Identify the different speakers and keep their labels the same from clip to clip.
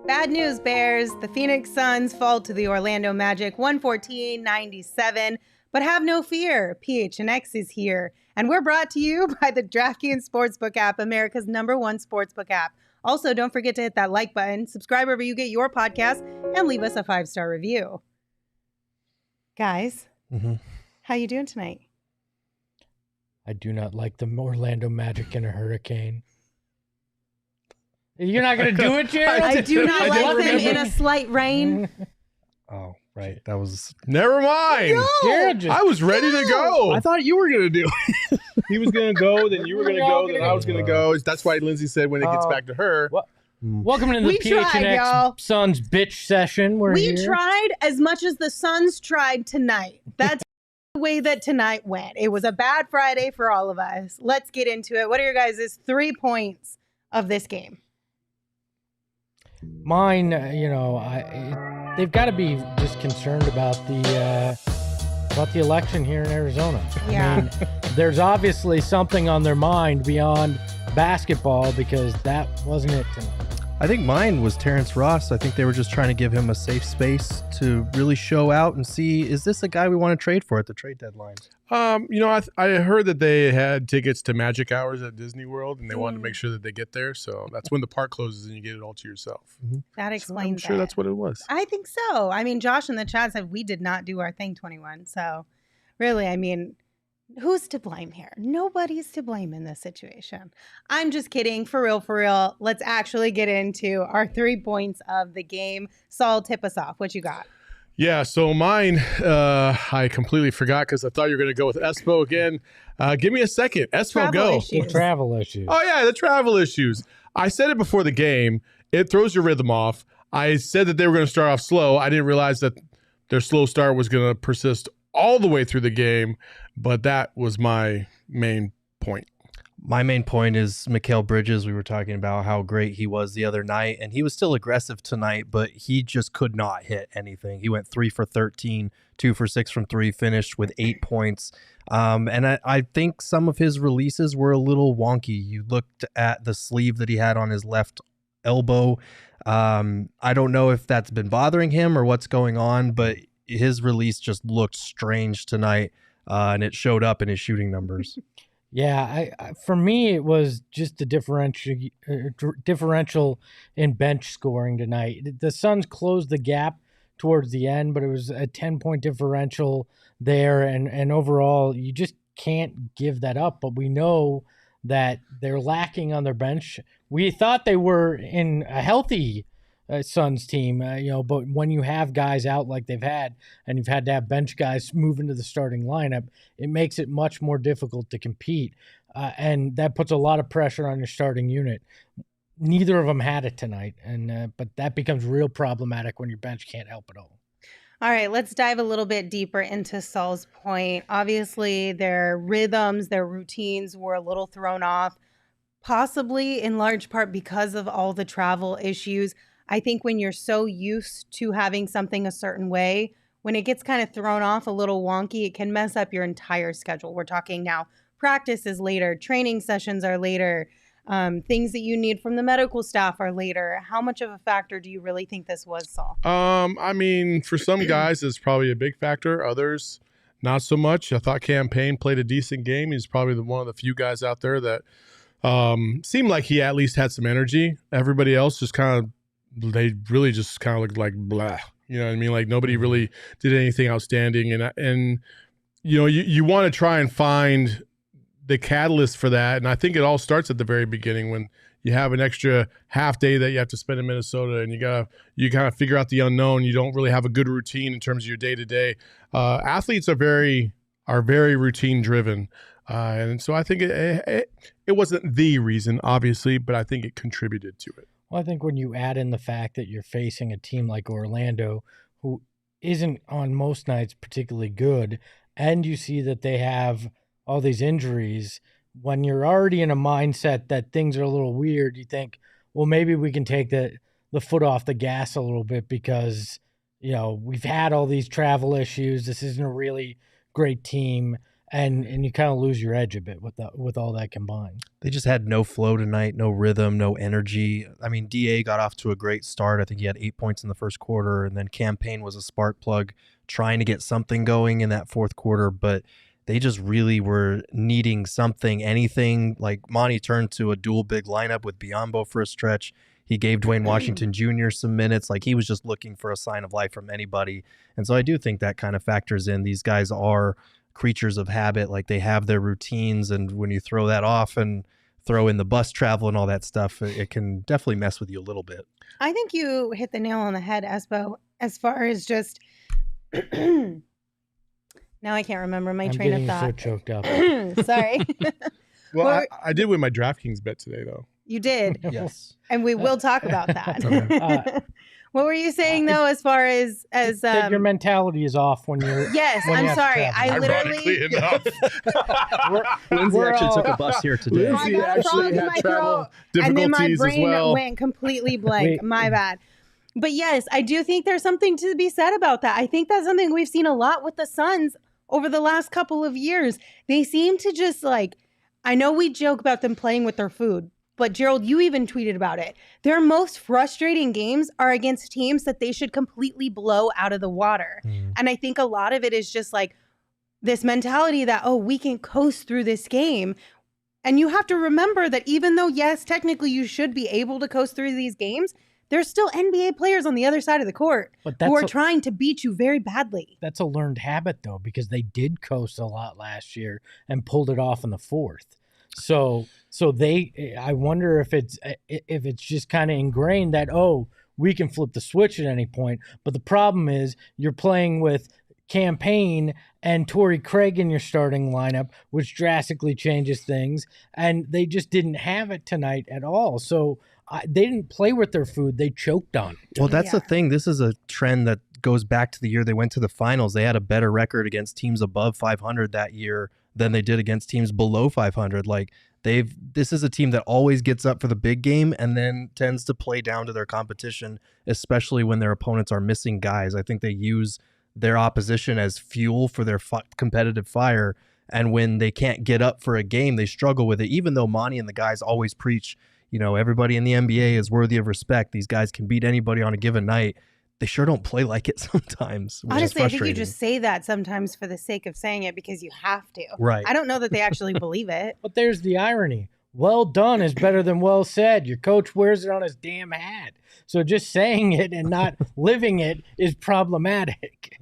Speaker 1: Bad news, Bears. The Phoenix Suns fall to the Orlando Magic 114-97. But have no fear, PHNX is here. And we're brought to you by the DraftKings Sportsbook app, America's #1 sportsbook app. Also, don't forget to hit that like button, subscribe wherever you get your podcast, and leave us a 5-star review. Guys, how you doing tonight?
Speaker 2: I do not like the Orlando Magic in a hurricane. You're not going to do it, Jared?
Speaker 1: I do not like them in a slight rain.
Speaker 3: Oh, right. That was... Never mind.
Speaker 1: No.
Speaker 3: I was ready to go.
Speaker 4: I thought you were going to do it. He was going to go, then you were going to go, then I was going to go. That's why Lindsey said when it gets back to her.
Speaker 2: Welcome to the PHNX Suns bitch session.
Speaker 1: We tried as much as the Suns tried tonight. That's the way that tonight went. It was a bad Friday for all of us. Let's get into it. What are your guys' 3 points of this game?
Speaker 2: Mine, they've got to be just concerned about the election here in Arizona.
Speaker 1: Yeah.
Speaker 2: I mean, there's obviously something on their mind beyond basketball because that wasn't it tonight.
Speaker 3: I think mine was Terrence Ross. I think they were just trying to give him a safe space to really show out and see, is this a guy we want to trade for at the trade deadline?
Speaker 4: I heard that they had tickets to Magic Hours at Disney World, and they wanted to make sure that they get there. So that's when the park closes and you get it all to yourself.
Speaker 1: That explains
Speaker 4: I'm sure that's what it was.
Speaker 1: I think so. I mean, Josh in the chat said we did not do our thing 21. So really, I mean, who's to blame here? Nobody's to blame in this situation. I'm just kidding. For real. Let's actually get into our 3 points of the game. Saul, tip us off. What you got?
Speaker 4: Yeah, so mine, I completely forgot because I thought you were going to go with Espo again. Give me a second. Espo, go.
Speaker 2: Travel issues.
Speaker 4: Oh, yeah, the travel issues. I said it before the game. It throws your rhythm off. I said that they were going to start off slow. I didn't realize that their slow start was going to persist all the way through the game, but that was my main point.
Speaker 3: My main point is Mikal Bridges. We were talking about how great he was the other night, and he was still aggressive tonight, but he just could not hit anything. He went 3 for 13, 2 for 6 from 3, finished with 8 points. And I think some of his releases were a little wonky. You looked at the sleeve that he had on his left elbow. I don't know if that's been bothering him or what's going on, but his release just looked strange tonight, and it showed up in his shooting numbers.
Speaker 2: Yeah, for me, it was just a differential in bench scoring tonight. The Suns closed the gap towards the end, but it was a 10-point differential there, and overall, you just can't give that up. But we know that they're lacking on their bench. We thought they were in a healthy Suns team, but when you have guys out like they've had, and you've had to have bench guys move into the starting lineup, it makes it much more difficult to compete, and that puts a lot of pressure on your starting unit. Neither of them had it tonight, but that becomes real problematic when your bench can't help at all.
Speaker 1: All right, let's dive a little bit deeper into Saul's point. Obviously, their rhythms, their routines were a little thrown off, possibly in large part because of all the travel issues. I think when you're so used to having something a certain way, when it gets kind of thrown off a little wonky, it can mess up your entire schedule. We're talking now practice is later, training sessions are later, things that you need from the medical staff are later. How much of a factor do you really think this was, Saul?
Speaker 4: I mean, for some guys, it's probably a big factor. Others, not so much. I thought Cam Payne played a decent game. He's probably one of the few guys out there that seemed like he at least had some energy. Everybody else just they really just kind of looked like blah. You know what I mean? Like nobody really did anything outstanding. And you know, you want to try and find the catalyst for that. And I think it all starts at the very beginning when you have an extra half day that you have to spend in Minnesota, and you kind of figure out the unknown. You don't really have a good routine in terms of your day to day. Athletes are very routine driven, and so I think it wasn't the reason, obviously, but I think it contributed to it.
Speaker 2: Well, I think when you add in the fact that you're facing a team like Orlando, who isn't on most nights particularly good, and you see that they have all these injuries. When you're already in a mindset that things are a little weird, you think, well, maybe we can take the foot off the gas a little bit because, you know, we've had all these travel issues. This isn't a really great team. And you kind of lose your edge a bit with all that combined.
Speaker 3: They just had no flow tonight, no rhythm, no energy. I mean, DA got off to a great start. I think he had 8 points in the first quarter, and then Cam Payne was a spark plug trying to get something going in that fourth quarter, but they just really were needing something, anything. Like Monty turned to a dual big lineup with Biyombo for a stretch. He gave Dwayne Washington Jr. some minutes. Like he was just looking for a sign of life from anybody. And so I do think that kind of factors in. These guys are creatures of habit. Like they have their routines. And when you throw that off and throw in the bus travel and all that stuff, it can definitely mess with you a little bit.
Speaker 1: I think you hit the nail on the head, Espo, as far as just now I can't remember my train of thought.
Speaker 2: I'm getting so choked up.
Speaker 1: Sorry.
Speaker 4: Well, I did win my DraftKings bet today, though.
Speaker 1: You did.
Speaker 3: Yes.
Speaker 1: And we will talk about that. What were you saying, though, as far as
Speaker 2: that your mentality is off when you're...
Speaker 1: Yes,
Speaker 2: when you
Speaker 1: I'm
Speaker 2: have
Speaker 1: sorry.
Speaker 2: travel.
Speaker 1: I
Speaker 4: Ironically
Speaker 1: literally...
Speaker 4: enough.
Speaker 3: Lindsey
Speaker 2: We're
Speaker 3: actually
Speaker 2: all-
Speaker 3: took a bus here today.
Speaker 1: I
Speaker 4: Lindsey
Speaker 1: got a frog
Speaker 4: actually
Speaker 1: in
Speaker 4: had
Speaker 1: my
Speaker 4: travel
Speaker 1: throat, and then my
Speaker 4: difficulties as
Speaker 1: brain
Speaker 4: well.
Speaker 1: went completely blank.
Speaker 2: Wait.
Speaker 1: My bad. But yes, I do think there's something to be said about that. I think that's something we've seen a lot with the Suns over the last couple of years. They seem to just like, I know we joke about them playing with their food, but Gerald, you even tweeted about it. Their most frustrating games are against teams that they should completely blow out of the water. And I think a lot of it is just like this mentality that, oh, we can coast through this game. And you have to remember that even though, yes, technically you should be able to coast through these games, there's still NBA players on the other side of the court who are trying to beat you very badly.
Speaker 2: That's a learned habit, though, because they did coast a lot last year and pulled it off in the fourth. So I wonder if it's just kind of ingrained that, oh, we can flip the switch at any point. But the problem is you're playing with Cam Payne and Torrey Craig in your starting lineup, which drastically changes things. And they just didn't have it tonight at all. So they didn't play with their food. They choked on it.
Speaker 3: Well, that's the thing. This is a trend that goes back to the year they went to the finals. They had a better record against teams above 500 that year than they did against teams below 500. Like this is a team that always gets up for the big game and then tends to play down to their competition, especially when their opponents are missing guys. I think they use their opposition as fuel for their competitive fire. And when they can't get up for a game, they struggle with it, even though Monty and the guys always preach, you know, everybody in the NBA is worthy of respect. These guys can beat anybody on a given night. They sure don't play like it sometimes.
Speaker 1: Honestly, I think you just say that sometimes for the sake of saying it because you have to.
Speaker 3: Right.
Speaker 1: I don't know that they actually believe it.
Speaker 2: But there's the irony. Well done is better than well said. Your coach wears it on his damn hat. So just saying it and not living it is problematic.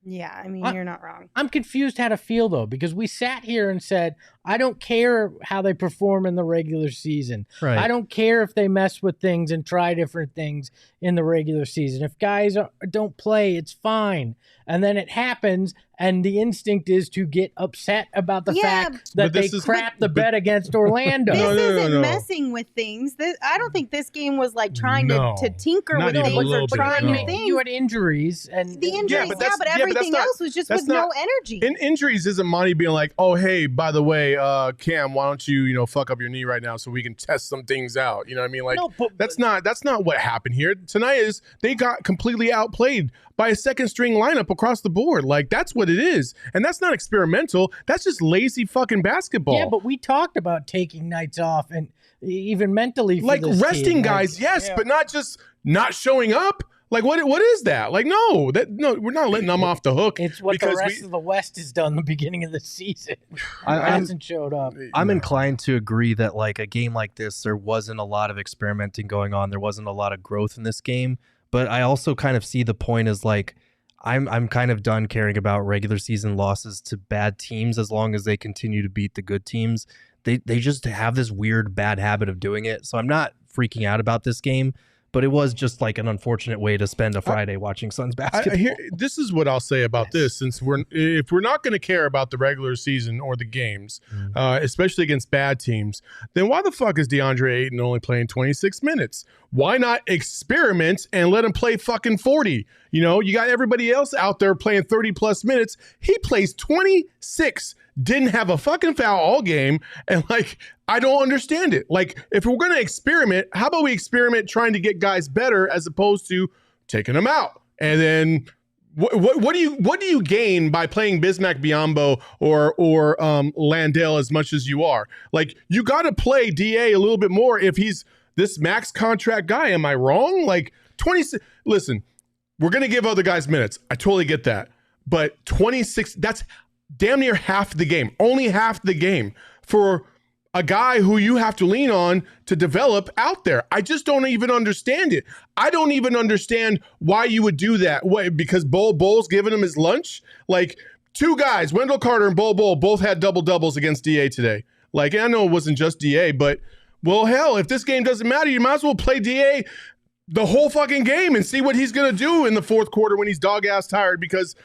Speaker 1: Yeah, I mean, you're not wrong.
Speaker 2: I'm confused how to feel, though, because we sat here and said, I don't care how they perform in the regular season.
Speaker 3: Right.
Speaker 2: I don't care if they mess with things and try different things in the regular season. If guys don't play, it's fine. And then it happens, and the instinct is to get upset about the fact that they crapped the bet against Orlando.
Speaker 1: This isn't messing with things. I don't think this game was like trying to tinker with things or trying new things.
Speaker 2: You had injuries. And
Speaker 1: the injuries, but everything else was just with no energy.
Speaker 4: Injuries isn't Monty being like, oh, hey, by the way, Cam, why don't you fuck up your knee right now so we can test some things out? You know what I mean? Like, no, that's not what happened here. Tonight is they got completely outplayed by a second string lineup across the board. Like, that's what it is. And that's not experimental. That's just lazy fucking basketball.
Speaker 2: Yeah, but we talked about taking nights off and even mentally for
Speaker 4: like
Speaker 2: this
Speaker 4: resting
Speaker 2: team.
Speaker 4: guys, yes, but not just not showing up. Like what is that? Like no, we're not letting them off the hook.
Speaker 2: It's what the rest of the West has done the beginning of the season. Hasn't showed up.
Speaker 3: I'm inclined to agree that like a game like this, there wasn't a lot of experimenting going on. There wasn't a lot of growth in this game. But I also kind of see the point as like I'm kind of done caring about regular season losses to bad teams as long as they continue to beat the good teams. They just have this weird bad habit of doing it. So I'm not freaking out about this game. But it was just like an unfortunate way to spend a Friday watching Suns basketball.
Speaker 4: This is what I'll say about this. Since if we're not going to care about the regular season or the games, especially against bad teams, then why the fuck is Deandre Ayton only playing 26 minutes? Why not experiment and let him play fucking 40? You know, you got everybody else out there playing 30 plus minutes. He plays 26. Didn't have a fucking foul all game. And like, I don't understand it. Like, if we're going to experiment, how about we experiment trying to get guys better as opposed to taking them out? And then what do you gain by playing Bismack Biyombo or Landale as much as you are? Like, you got to play DA a little bit more if he's this max contract guy. Am I wrong? Like 26. Listen, we're going to give other guys minutes. I totally get that. But 26, that's damn near half the game, only half the game for a guy who you have to lean on to develop out there. I just don't even understand it. I don't even understand why you would do that. Why? Because Bol Bol's giving him his lunch? Like, two guys, Wendell Carter and Bol Bol, both had double-doubles against DA today. Like, I know it wasn't just DA, but, well, hell, if this game doesn't matter, you might as well play DA the whole fucking game and see what he's going to do in the fourth quarter when he's dog-ass tired, because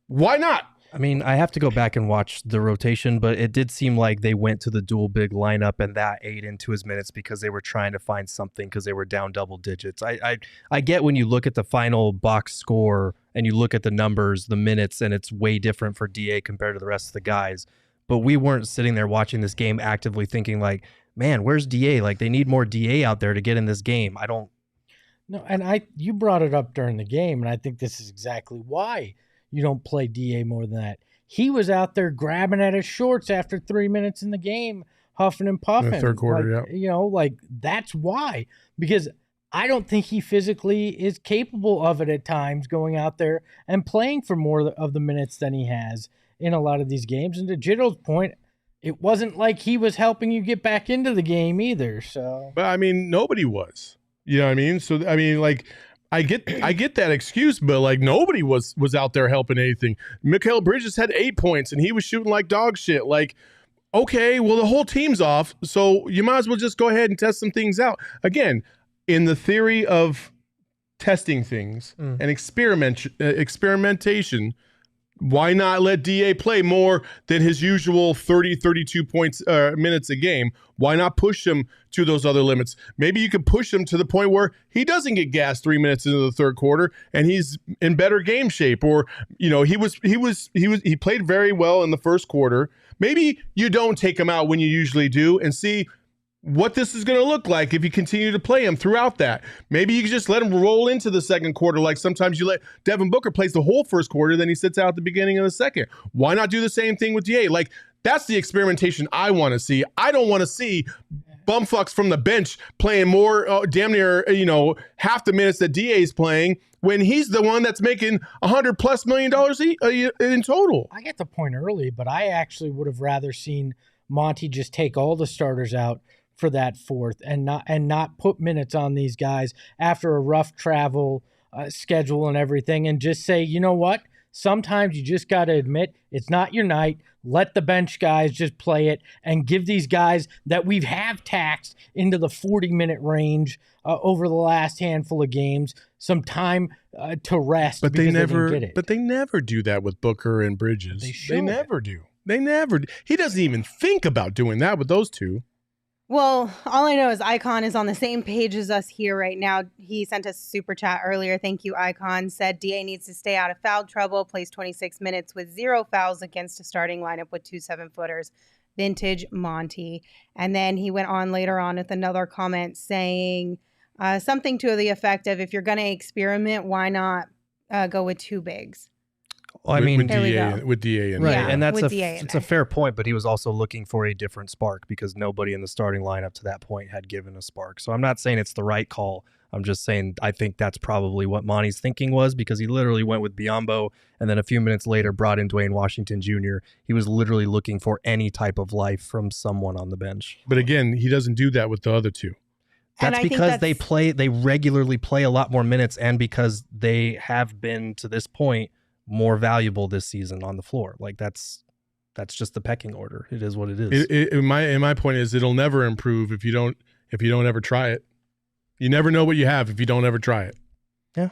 Speaker 4: why not?
Speaker 3: I mean, I have to go back and watch the rotation, but it did seem like they went to the dual big lineup and that ate into his minutes because they were trying to find something because they were down double digits. I get when you look at the final box score and you look at the numbers, the minutes, and it's way different for DA compared to the rest of the guys. But we weren't sitting there watching this game actively thinking like, man, where's DA? Like, they need more DA out there to get in this game.
Speaker 2: No, and you brought it up during the game, and I think this is exactly why you don't play DA more than that. He was out there grabbing at his shorts after 3 minutes in the game, huffing and puffing.
Speaker 4: In the third quarter,
Speaker 2: like, you know, like, that's why. Because I don't think he physically is capable of it at times, going out there and playing for more of the minutes than he has in a lot of these games. And to Gerald's point, it wasn't like he was helping you get back into the game either. So,
Speaker 4: but I mean, nobody was. You know what I mean? So I mean, like, I get that excuse, but like, nobody was out there helping anything. Mikal Bridges had 8 points and he was shooting like dog shit. Like, okay, well, the whole team's off, so you might as well just go ahead and test some things out. Again, in the theory of testing things and experimentation, why not let DA play more than his usual 30, 32 minutes a game? Why not push him to those other limits? Maybe you could push him to the point where he doesn't get gassed 3 minutes into the third quarter and he's in better game shape. Or, you know, he played very well in the first quarter. Maybe you don't take him out when you usually do and see what this is going to look like if you continue to play him throughout that. Maybe you can just let him roll into the second quarter, like sometimes you let Devin Booker plays the whole first quarter, then he sits out at the beginning of the second. Why not do the same thing with DA? Like, that's the experimentation I want to see. I don't want to see bumfucks from the bench playing more, damn near, you know, half the minutes that DA is playing when he's the one that's making $100+ million in total.
Speaker 2: I get the point early, but I actually would have rather seen Monty just take all the starters out for that fourth and not put minutes on these guys after a rough travel schedule and everything, and just say, you know what? Sometimes you just got to admit it's not your night. Let the bench guys just play it and give these guys that we have taxed into the 40-minute range over the last handful of games some time to rest.
Speaker 4: But they never do that with Booker and Bridges. They never do. They never. He doesn't even think about doing that with those two.
Speaker 1: Well, all I know is Icon is on the same page as us here right now. He sent us a super chat earlier. Thank you, Icon. Said DA needs to stay out of foul trouble. Plays 26 minutes with 0 fouls against a starting lineup with 2 7-footers. Vintage Monty. And then he went on later on with another comment saying something to the effect of, if you're going to experiment, why not go with 2 bigs?
Speaker 3: I mean,
Speaker 4: with DA and
Speaker 3: right,
Speaker 1: Yeah,
Speaker 3: and that's
Speaker 1: with DA in
Speaker 3: it's a
Speaker 1: there.
Speaker 3: fair point, but he was also looking for a different spark because nobody in the starting lineup to that point had given a spark. So I'm not saying it's the right call. I'm just saying I think that's probably what Monty's thinking was, because he literally went with Biyombo and then a few minutes later brought in Dwayne Washington Jr. He was literally looking for any type of life from someone on the bench.
Speaker 4: But again, he doesn't do that with the other two.
Speaker 1: And
Speaker 3: That's
Speaker 1: I think
Speaker 3: because they regularly play a lot more minutes, and because they have been to this point more valuable this season on the floor. Like that's just the pecking order. It is what it is.
Speaker 4: My point is, it'll never improve if you don't ever try it. You never know what you have if you don't ever try it.
Speaker 3: Yeah.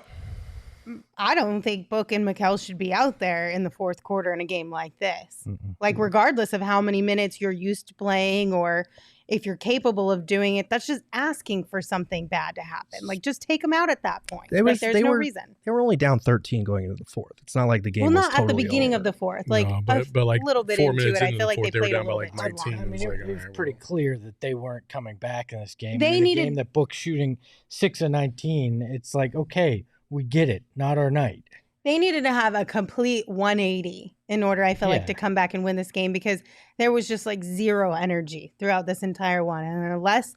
Speaker 1: I don't think Book and Mikal should be out there in the fourth quarter in a game like this.
Speaker 2: Mm-mm.
Speaker 1: Like, regardless of how many minutes you're used to playing or if you're capable of doing it, that's just asking for something bad to happen. Like, just take them out at that point. There's no reason.
Speaker 3: They were only down 13 going into the fourth. It's not like the game
Speaker 1: Well,
Speaker 3: was
Speaker 1: not
Speaker 3: totally
Speaker 1: at the beginning
Speaker 3: over.
Speaker 1: of the fourth. Like,
Speaker 4: No, but like
Speaker 1: little bit
Speaker 4: 4
Speaker 1: into
Speaker 4: minutes
Speaker 1: it, I
Speaker 4: into
Speaker 1: feel
Speaker 4: the
Speaker 1: like they
Speaker 4: fourth, they were
Speaker 1: played a
Speaker 4: down by
Speaker 1: little
Speaker 4: like
Speaker 1: bit too
Speaker 4: 19.
Speaker 1: long.
Speaker 2: I mean,
Speaker 4: It was
Speaker 2: it
Speaker 4: like,
Speaker 2: was
Speaker 4: all right,
Speaker 2: pretty
Speaker 4: well.
Speaker 2: clear that they weren't coming back in this game.
Speaker 1: They
Speaker 2: In a
Speaker 1: needed-
Speaker 2: game that Book's shooting 6 of 19. It's like, okay, we get it. Not our night.
Speaker 1: They needed to have a complete 180 in order, I feel like,
Speaker 2: Yeah.
Speaker 1: to come back and win this game, because there was just like zero energy throughout this entire one. And unless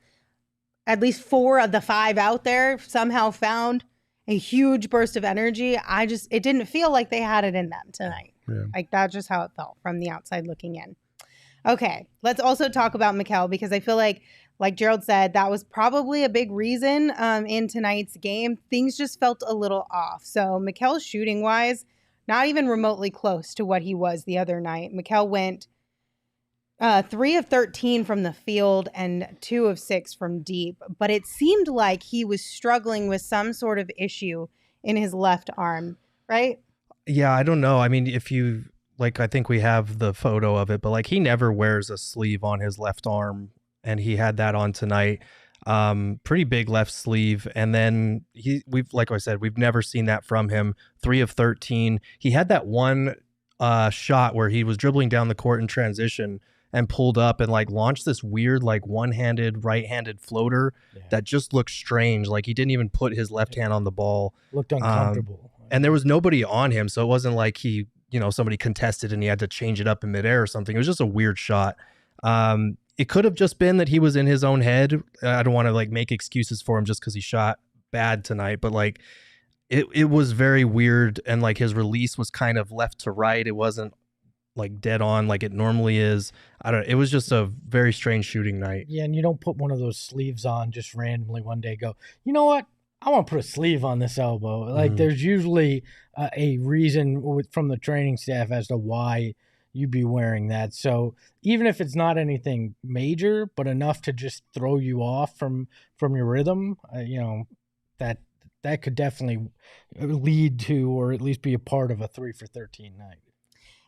Speaker 1: at least 4 of the 5 out there somehow found a huge burst of energy, it didn't feel like they had it in them tonight.
Speaker 4: Yeah.
Speaker 1: Like, that's just how it felt from the outside looking in. Okay, let's also talk about Mikal, because I feel like Gerald said, that was probably a big reason in tonight's game. Things just felt a little off. So Mikal shooting wise, not even remotely close to what he was the other night. Mikal went 3 of 13 from the field and 2 of 6 from deep. But it seemed like he was struggling with some sort of issue in his left arm, right?
Speaker 3: Yeah, I don't know. I mean, if you like, I think we have the photo of it, but like, he never wears a sleeve on his left arm, and he had that on tonight. Pretty big left sleeve, and then like I said, we've never seen that from him. 3 of 13. He had that one shot where he was dribbling down the court in transition and pulled up and like launched this weird like one-handed right-handed floater that just looked strange. Like, he didn't even put his left hand on the ball.
Speaker 2: Looked uncomfortable.
Speaker 3: And there was nobody on him, so it wasn't like he, somebody contested and he had to change it up in midair or something. It was just a weird shot. It could have just been that he was in his own head. I don't want to like make excuses for him just because he shot bad tonight, but like it was very weird, and like his release was kind of left to right. It wasn't like dead on like it normally is. It was just a very strange shooting night.
Speaker 2: Yeah, and you don't put one of those sleeves on just randomly one day. Go, you know what? I want to put a sleeve on this elbow. Like, there's usually a reason from the training staff as to why you'd be wearing that. So even if it's not anything major, but enough to just throw you off from your rhythm, that could definitely lead to, or at least be a part of, a 3 for 13 night.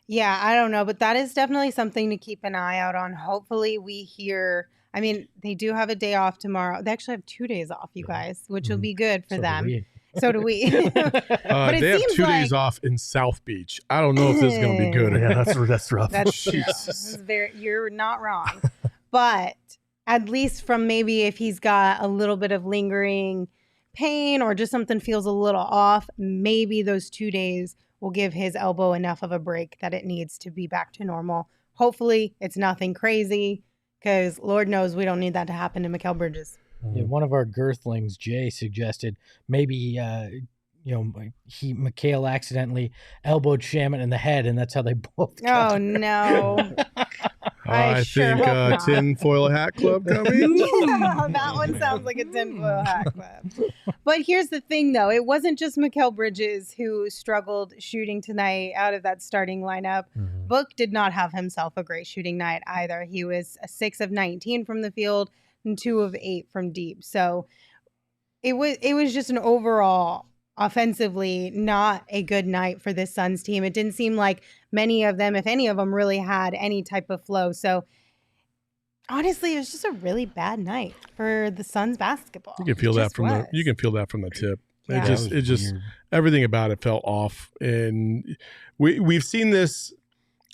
Speaker 1: Yeah, I don't know, but that is definitely something to keep an eye out on. Hopefully we hear, I mean, they do have a day off tomorrow. They actually have 2 days off, you guys, which will be good for them. So do we. But
Speaker 4: they have 2 days off in South Beach. I don't know if this is going to be good.
Speaker 3: Yeah, that's rough.
Speaker 1: That's true. This is you're not wrong. But at least from maybe if he's got a little bit of lingering pain or just something feels a little off, maybe those 2 days will give his elbow enough of a break that it needs to be back to normal. Hopefully it's nothing crazy, because Lord knows we don't need that to happen to Mikal Bridges.
Speaker 2: Yeah, one of our girthlings, Jay, suggested maybe Mikal accidentally elbowed Shaman in the head, and that's how they both got
Speaker 1: Oh no. I sure
Speaker 4: think
Speaker 1: hope not.
Speaker 4: Tinfoil Hat Club coming.
Speaker 1: Yeah, that one sounds like a tinfoil hat club. But here's the thing, though. It wasn't just Mikal Bridges who struggled shooting tonight out of that starting lineup. Book did not have himself a great shooting night either. He was a 6 of 19 from the field and 2 of 8 from deep. So it was just an overall offensively not a good night for this Suns team. It didn't seem like many of them, if any of them, really had any type of flow. So honestly, it was just a really bad night for the Suns basketball.
Speaker 4: You can feel that from the tip.
Speaker 1: Yeah.
Speaker 4: It just
Speaker 2: weird.
Speaker 4: Everything about it felt off. And we've seen this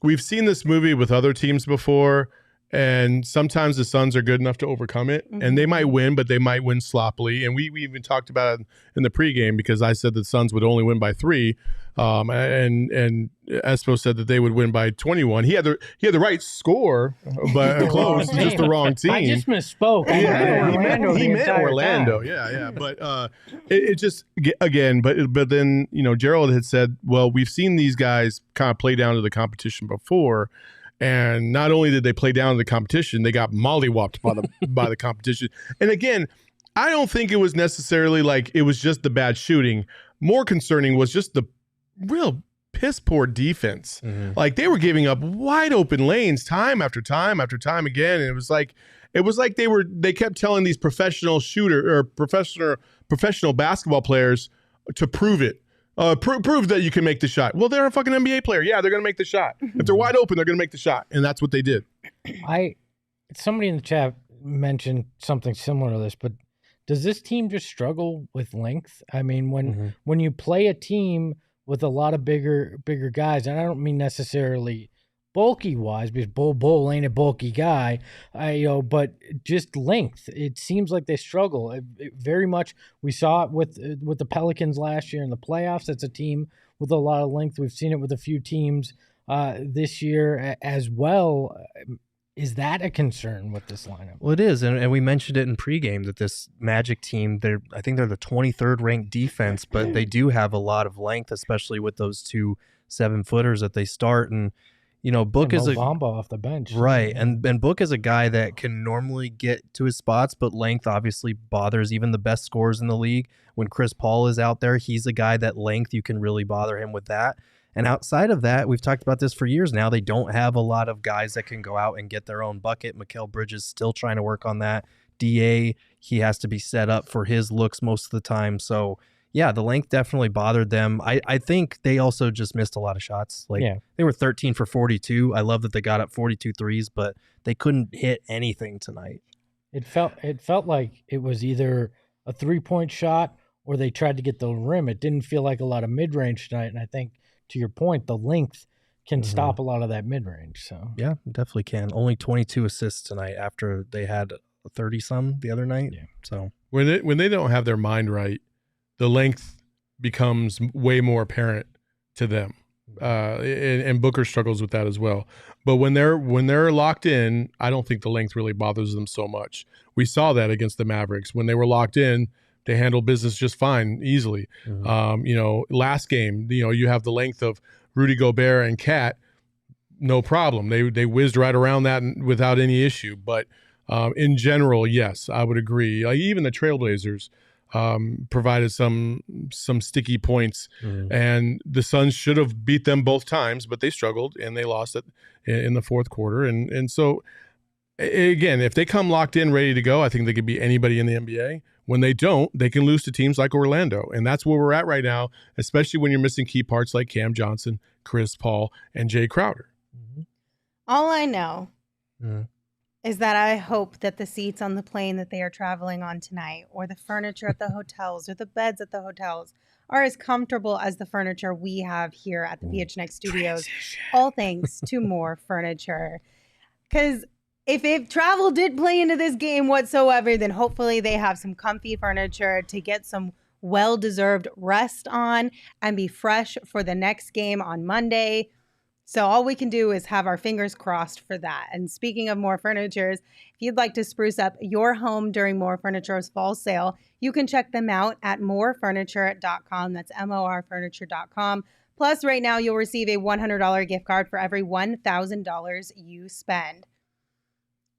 Speaker 4: movie with other teams before, And sometimes the Suns are good enough to overcome it, and they might win, but they might win sloppily. And we even talked about it in the pregame because I said the Suns would only win by 3, and Espo said that they would win by 21. He had the right score, but close, just the wrong team.
Speaker 2: I just misspoke.
Speaker 4: He meant Orlando. Yeah. But it just again, but then Gerald had said, well, we've seen these guys kind of play down to the competition before. And not only did they play down to the competition, they got mollywopped by the competition. And again, I don't think it was necessarily like it was just the bad shooting. More concerning was just the real piss poor defense. Like they were giving up wide open lanes time after time after time again. And it was like they kept telling these professional professional basketball players to prove it. Prove that you can make the shot. Well, they're a fucking NBA player. Yeah, they're going to make the shot. If they're wide open, they're going to make the shot. And that's what they did.
Speaker 2: Somebody in the chat mentioned something similar to this, but does this team just struggle with length? I mean, when you play a team with a lot of bigger guys, and I don't mean necessarily bulky wise, because Bol Bol ain't a bulky guy, but just length. It seems like they struggle. It very much. We saw it with the Pelicans last year in the playoffs. It's a team with a lot of length. We've seen it with a few teams this year as well. Is that a concern with this lineup?
Speaker 3: Well, it is, and we mentioned it in pregame that this Magic team, I think they're the 23rd ranked defense, but they do have a lot of length, especially with those 2 7-footers that they start. And Book is
Speaker 2: Bamba off the bench,
Speaker 3: right? And Book is a guy that can normally get to his spots, but length obviously bothers even the best scorers in the league. When Chris Paul is out there, he's a guy that length you can really bother him with that. And outside of that, we've talked about this for years now. They don't have a lot of guys that can go out and get their own bucket. Mikal Bridges still trying to work on that. DA, he has to be set up for his looks most of the time. So yeah, the length definitely bothered them. I think they also just missed a lot of shots. They were 13 for 42. I love that they got up 42 threes, but they couldn't hit anything tonight.
Speaker 2: It felt like it was either a 3-point shot or they tried to get the rim. It didn't feel like a lot of mid-range tonight, and I think to your point, the length can stop a lot of that mid-range. So
Speaker 3: yeah, definitely can. Only 22 assists tonight after they had 30-some the other night.
Speaker 2: Yeah.
Speaker 3: So
Speaker 4: when they don't have their mind right, the length becomes way more apparent to them, and Booker struggles with that as well. But when they're locked in, I don't think the length really bothers them so much. We saw that against the Mavericks. When they were locked in, they handled business just fine, easily. Last game, you have the length of Rudy Gobert and Cat, no problem. They whizzed right around that without any issue. But in general, yes, I would agree. Even the Trailblazers provided some sticky points, and the Suns should have beat them both times, but they struggled and they lost it in the fourth quarter. And so, again, if they come locked in, ready to go, I think they could beat anybody in the NBA. When they don't, they can lose to teams like Orlando, and that's where we're at right now, especially when you're missing key parts like Cam Johnson, Chris Paul, and Jay Crowder.
Speaker 1: All I know is that I hope that the seats on the plane that they are traveling on tonight, or the furniture at the hotels, or the beds at the hotels, are as comfortable as the furniture we have here at the PHNX studios. All thanks to more furniture. Because if travel did play into this game whatsoever, then hopefully they have some comfy furniture to get some well-deserved rest on and be fresh for the next game on Monday. So all we can do is have our fingers crossed for that. And speaking of more furnitures, if you'd like to spruce up your home during More Furniture's fall sale, you can check them out at morefurniture.com. That's morfurniture.com. Plus, right now, you'll receive a $100 gift card for every $1,000 you spend.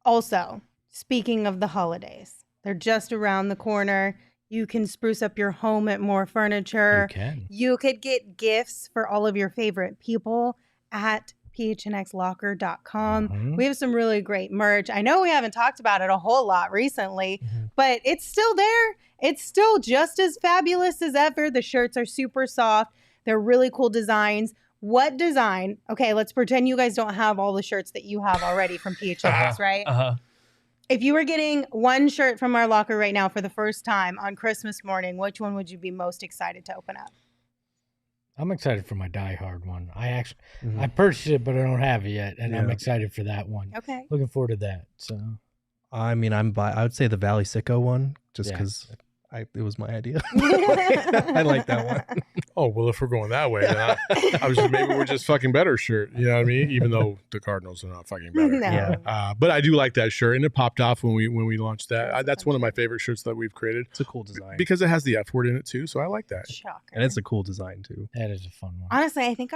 Speaker 1: Also, speaking of the holidays, they're just around the corner. You can spruce up your home at More Furniture.
Speaker 2: You can.
Speaker 1: You could get gifts for all of your favorite people at phnxlocker.com. We have some really great merch. I know we haven't talked about it a whole lot recently, but it's still there. It's still just as fabulous as ever. The shirts are super soft. They're really cool designs. What design? Okay, let's pretend you guys don't have all the shirts that you have already from PHNX, right? If you were getting one shirt from our locker right now for the first time on Christmas morning, which one would you be most excited to open up?
Speaker 2: I'm excited for my Die Hard one. I purchased it, but I don't have it yet, and I'm excited for that one.
Speaker 1: Okay.
Speaker 2: Looking forward to that. So,
Speaker 3: I mean, I would say the Valley Sicko one, just because it was my idea. I like that one.
Speaker 4: Oh, well, if we're going that way, then I was just, maybe we're just fucking better shirt. You know what I mean? Even though the Cardinals are not fucking better.
Speaker 1: No.
Speaker 3: Yeah.
Speaker 4: But I do like that shirt, and it popped off when we launched that. That's one of my favorite shirts that we've created.
Speaker 3: It's a cool design.
Speaker 4: Because it has the F word in it, too, so I like that.
Speaker 1: Shocker.
Speaker 3: And it's a cool design, too.
Speaker 2: that is a fun one.
Speaker 1: Honestly, I think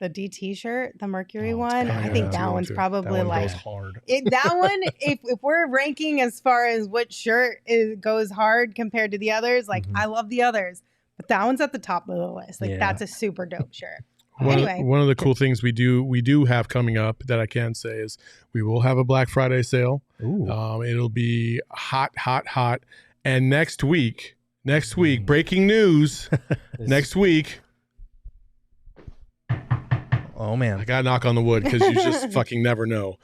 Speaker 1: the DT shirt, the Mercury one,
Speaker 4: Oh,
Speaker 1: I
Speaker 4: yeah,
Speaker 1: think
Speaker 4: that's a
Speaker 1: that
Speaker 4: good
Speaker 1: one's
Speaker 4: too.
Speaker 1: probably
Speaker 4: That one
Speaker 1: like
Speaker 4: goes hard.
Speaker 1: that one. If we're ranking as far as what shirt goes hard compared to the others, like I love the others, but that one's at the top of the list. Like that's a super dope shirt. Anyway,
Speaker 4: One of the cool things we do have coming up that I can say is we will have a Black Friday sale.
Speaker 3: Ooh.
Speaker 4: It'll be hot. And next week, breaking news, next week.
Speaker 3: Oh, man.
Speaker 4: I got to knock on the wood because you just fucking never know.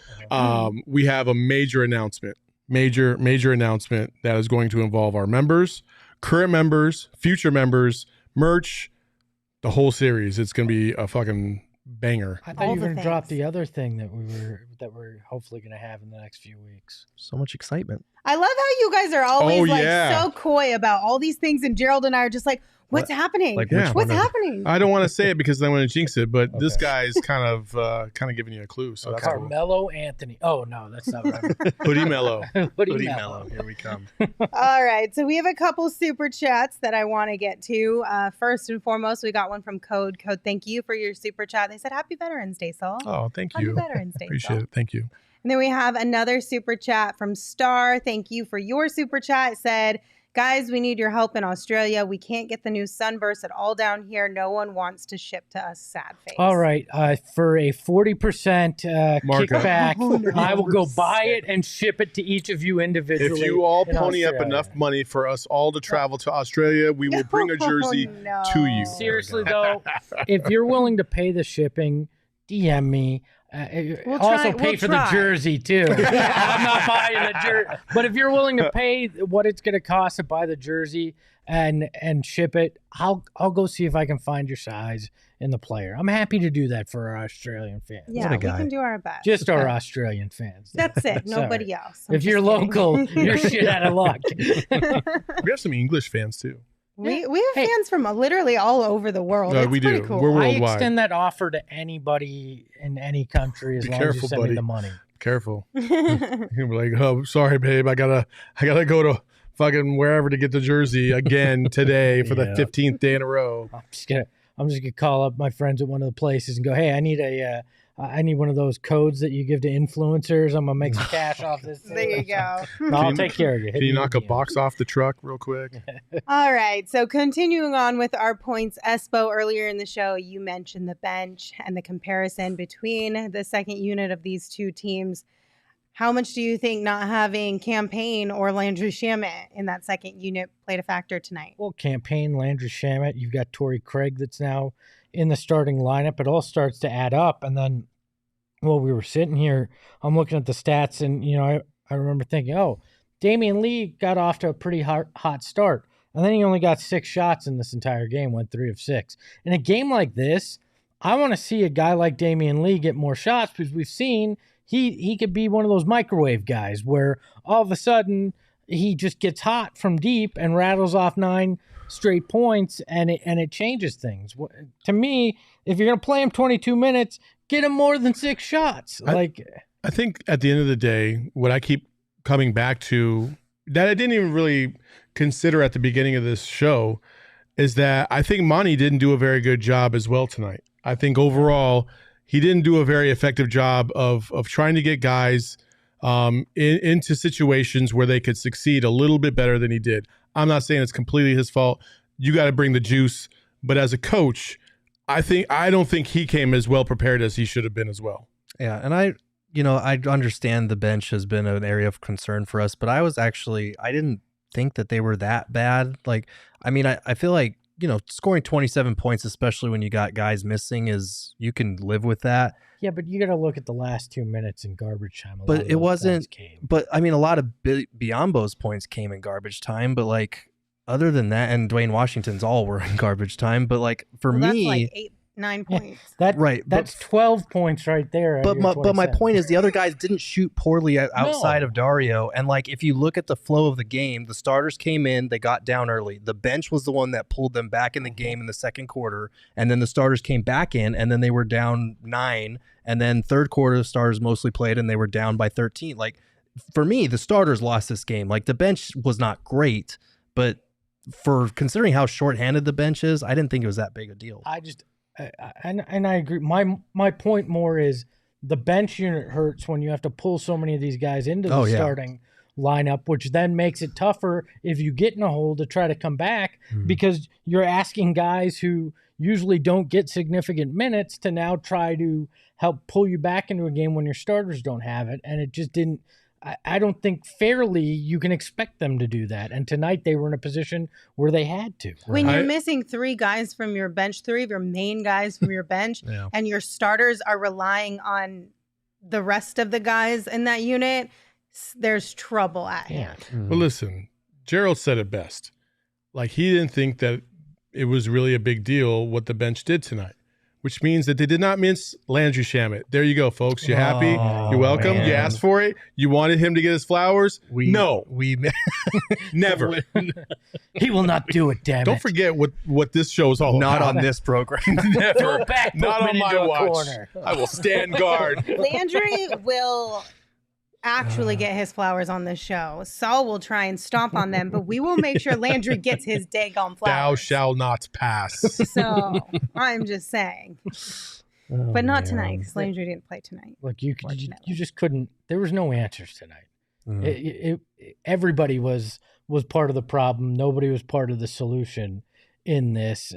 Speaker 4: We have a major announcement that is going to involve our members, current members, future members, merch, the whole series. It's going to be a fucking banger.
Speaker 2: I thought
Speaker 1: All
Speaker 2: you were
Speaker 1: the
Speaker 2: going to drop
Speaker 1: things.
Speaker 2: the other thing that we're hopefully going to have in the next few weeks.
Speaker 3: So much excitement.
Speaker 1: I love how you guys are always
Speaker 4: yeah.
Speaker 1: so coy about all these things, and Gerald and I are just like, "What's happening?
Speaker 3: Like,
Speaker 4: Yeah.
Speaker 3: which
Speaker 1: What's
Speaker 3: one of-
Speaker 1: happening?"
Speaker 4: I don't want to say it because I want to jinx it, but this
Speaker 3: Okay.
Speaker 4: guy is kind of giving you a clue. So that's cool.
Speaker 2: Carmelo Anthony. Oh, no, that's not right.
Speaker 4: Hoodie Mellow.
Speaker 2: Hoodie Mello.
Speaker 4: Here we come.
Speaker 1: All right, so we have a couple super chats that I want to get to. First and foremost, we got one from Code. Code, thank you for your super chat. They said, "Happy Veterans Day, Saul."
Speaker 4: Oh, thank
Speaker 1: Happy
Speaker 4: you.
Speaker 1: Veterans Day,
Speaker 4: Appreciate
Speaker 1: Saul.
Speaker 4: it. Thank you.
Speaker 1: And then we have another super chat from Star. Thank you for your super chat. It said, "Guys, we need your help in Australia. We can't get the new Sunburst at all down here. No one wants to ship to us. Sad face."
Speaker 2: All right, for a 40%
Speaker 4: Markup.
Speaker 2: kickback,
Speaker 1: Oh, no.
Speaker 2: I will go buy it and ship it to each of you individually.
Speaker 4: If you all
Speaker 2: in
Speaker 4: pony up
Speaker 2: Australia.
Speaker 4: enough money for us all to travel to Australia, we will bring a jersey
Speaker 1: Oh, no.
Speaker 4: to you.
Speaker 2: Seriously though, if you're willing to pay the shipping, DM me. Also pay for the jersey too. I'm not buying the jersey, but if you're willing to pay what it's going to cost to buy the jersey and ship it, I'll go see if I can find your size in the player. I'm happy to do that for our Australian fans.
Speaker 1: Yeah,
Speaker 3: What a
Speaker 1: we
Speaker 3: guy.
Speaker 1: can do our best.
Speaker 2: Just our Australian fans.
Speaker 1: That's it.
Speaker 2: Sorry.
Speaker 1: Nobody else. I'm
Speaker 2: If you're
Speaker 1: just kidding.
Speaker 2: local, you're shit out of luck.
Speaker 4: We have some English fans too.
Speaker 1: We have fans from literally all over the world.
Speaker 4: No,
Speaker 1: It's
Speaker 4: we
Speaker 1: pretty
Speaker 4: do.
Speaker 1: cool.
Speaker 4: We're
Speaker 2: I
Speaker 4: worldwide.
Speaker 2: extend that offer to anybody in any country as
Speaker 4: Be
Speaker 2: long as you
Speaker 4: careful,
Speaker 2: send
Speaker 4: buddy.
Speaker 2: me the money.
Speaker 4: Careful. You'll be like, "Oh, sorry, babe. I gotta go to fucking wherever to get the jersey again today for the
Speaker 2: Yeah.
Speaker 4: 15th day in a row."
Speaker 2: I'm just gonna call up my friends at one of the places and go, "Hey, I need one of those codes that you give to influencers. I'm gonna make some cash off this."
Speaker 1: There you go.
Speaker 2: No, I'll take care of you.
Speaker 4: Can you knock a box off the truck real quick?
Speaker 1: All right. So continuing on with our points, Espo, earlier in the show, you mentioned the bench and the comparison between the second unit of these two teams. How much do you think not having Cam Payne or Landry Shamet in that second unit played a factor tonight?
Speaker 2: Well, Cam Payne, Landry Shamet, you've got Torrey Craig that's now in the starting lineup. It all starts to add up. And then while we were sitting here, I'm looking at the stats, and I remember thinking, oh, Damian Lee got off to a pretty hot start. And then he only got 6 shots in this entire game, went 3 of 6. In a game like this, I want to see a guy like Damian Lee get more shots because we've seen he could be one of those microwave guys where all of a sudden he just gets hot from deep and rattles off 9 straight points, and it changes things. To me, if you're going to play him 22 minutes, get him more than 6 shots.
Speaker 4: I think at the end of the day, what I keep coming back to that I didn't even really consider at the beginning of this show is that I think Monty didn't do a very good job as well tonight. I think overall he didn't do a very effective job of trying to get guys into situations where they could succeed a little bit better than he did. I'm not saying it's completely his fault. You got to bring the juice, but as a coach, I don't think he came as well prepared as he should have been as well.
Speaker 3: Yeah, and I understand the bench has been an area of concern for us, but I didn't think that they were that bad. Like, I mean, I feel like, scoring 27 points, especially when you got guys missing, you can live with that.
Speaker 2: Yeah, but you got to look at the last 2 minutes in garbage time.
Speaker 3: But it wasn't. But I mean, a lot of Biombo's points came in garbage time. But like, other than that, and Dwayne Washington's all were in garbage time. But like for
Speaker 1: Well,
Speaker 3: me,
Speaker 1: that's like 8-9 points.
Speaker 2: That's 12 points right there.
Speaker 3: But my point is the other guys didn't shoot poorly outside of Dario. And like if you look at the flow of the game, the starters came in, they got down early. The bench was the one that pulled them back in the game in the second quarter, and then the starters came back in, and then they were down 9, and then third quarter the starters mostly played, and they were down by 13. Like for me, the starters lost this game. Like the bench was not great, but for considering how shorthanded the bench is, I didn't think it was that big a deal.
Speaker 2: And I agree. My point more is the bench unit hurts when you have to pull so many of these guys into the starting lineup, which then makes it tougher if you get in a hole to try to come back because you're asking guys who usually don't get significant minutes to now try to help pull you back into a game when your starters don't have it. And it just didn't. I don't think fairly you can expect them to do that. And tonight they were in a position where they had to.
Speaker 1: When you're missing 3 guys from your bench, 3 of your main guys from your bench, and your starters are relying on the rest of the guys in that unit, there's trouble at hand.
Speaker 4: Well, listen, Gerald said it best. Like he didn't think that it was really a big deal what the bench did tonight, which means that they did not mince Landry Shamet. There you go, folks. You happy? You're welcome. Man. You asked for it. You wanted him to get his flowers?
Speaker 3: We
Speaker 4: never.
Speaker 2: He will not do it, damn it.
Speaker 4: Don't forget what this show is all about.
Speaker 3: Not on this program.
Speaker 4: Never.
Speaker 2: Go back,
Speaker 4: not on my watch.
Speaker 2: Corner.
Speaker 4: I will stand guard.
Speaker 1: Landry will actually get his flowers on this show. Saul will try and stomp on them, but we will make sure Landry gets his daggone flowers.
Speaker 4: Thou shalt not pass.
Speaker 1: So I'm just saying. But not tonight, because Landry didn't play tonight.
Speaker 2: Look, you just couldn't. There was no answers tonight. Everybody was part of the problem. Nobody was part of the solution in this.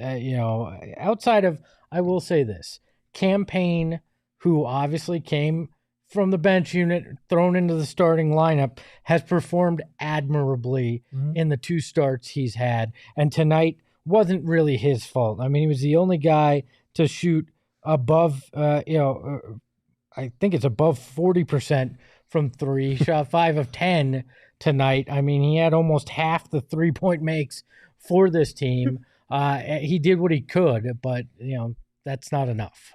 Speaker 2: Outside of, I will say this, Cam Payne, who obviously came from the bench unit, thrown into the starting lineup, has performed admirably in the 2 starts he's had. And tonight wasn't really his fault. I mean, he was the only guy to shoot above, I think it's above 40% from 3. He shot 5 of 10 tonight. I mean, he had almost half the 3-point makes for this team. He did what he could, but, that's not enough.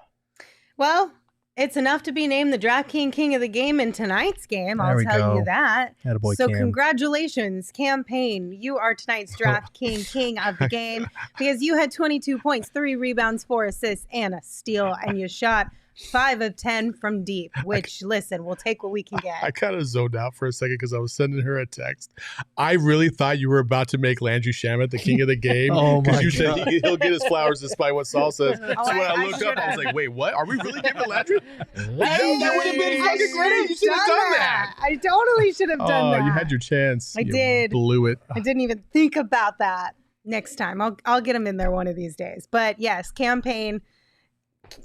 Speaker 1: Well, it's enough to be named the DraftKings King of the Game in tonight's game. I'll tell you that.
Speaker 3: Attaboy,
Speaker 1: so
Speaker 3: Cam.
Speaker 1: Congratulations, Cam Payne. You are tonight's DraftKings King of the game because you had 22 points, 3 rebounds, 4 assists, and a steal, and you shot 5 of 10 from deep, which, listen, we'll take what we can get.
Speaker 4: I kind of zoned out for a second because I was sending her a text. I really thought you were about to make Landry Shamet the king of the game. Because you said he'll get his flowers despite what Saul says. So when I looked up, I was like, wait, what? Are we really giving Landry? That would have been fucking great. You should have done that.
Speaker 1: I totally should have done that.
Speaker 4: You had your chance.
Speaker 1: I did.
Speaker 4: Blew it.
Speaker 1: I didn't even think about that. Next time. I'll get him in there one of these days. But yes, Cam Payne.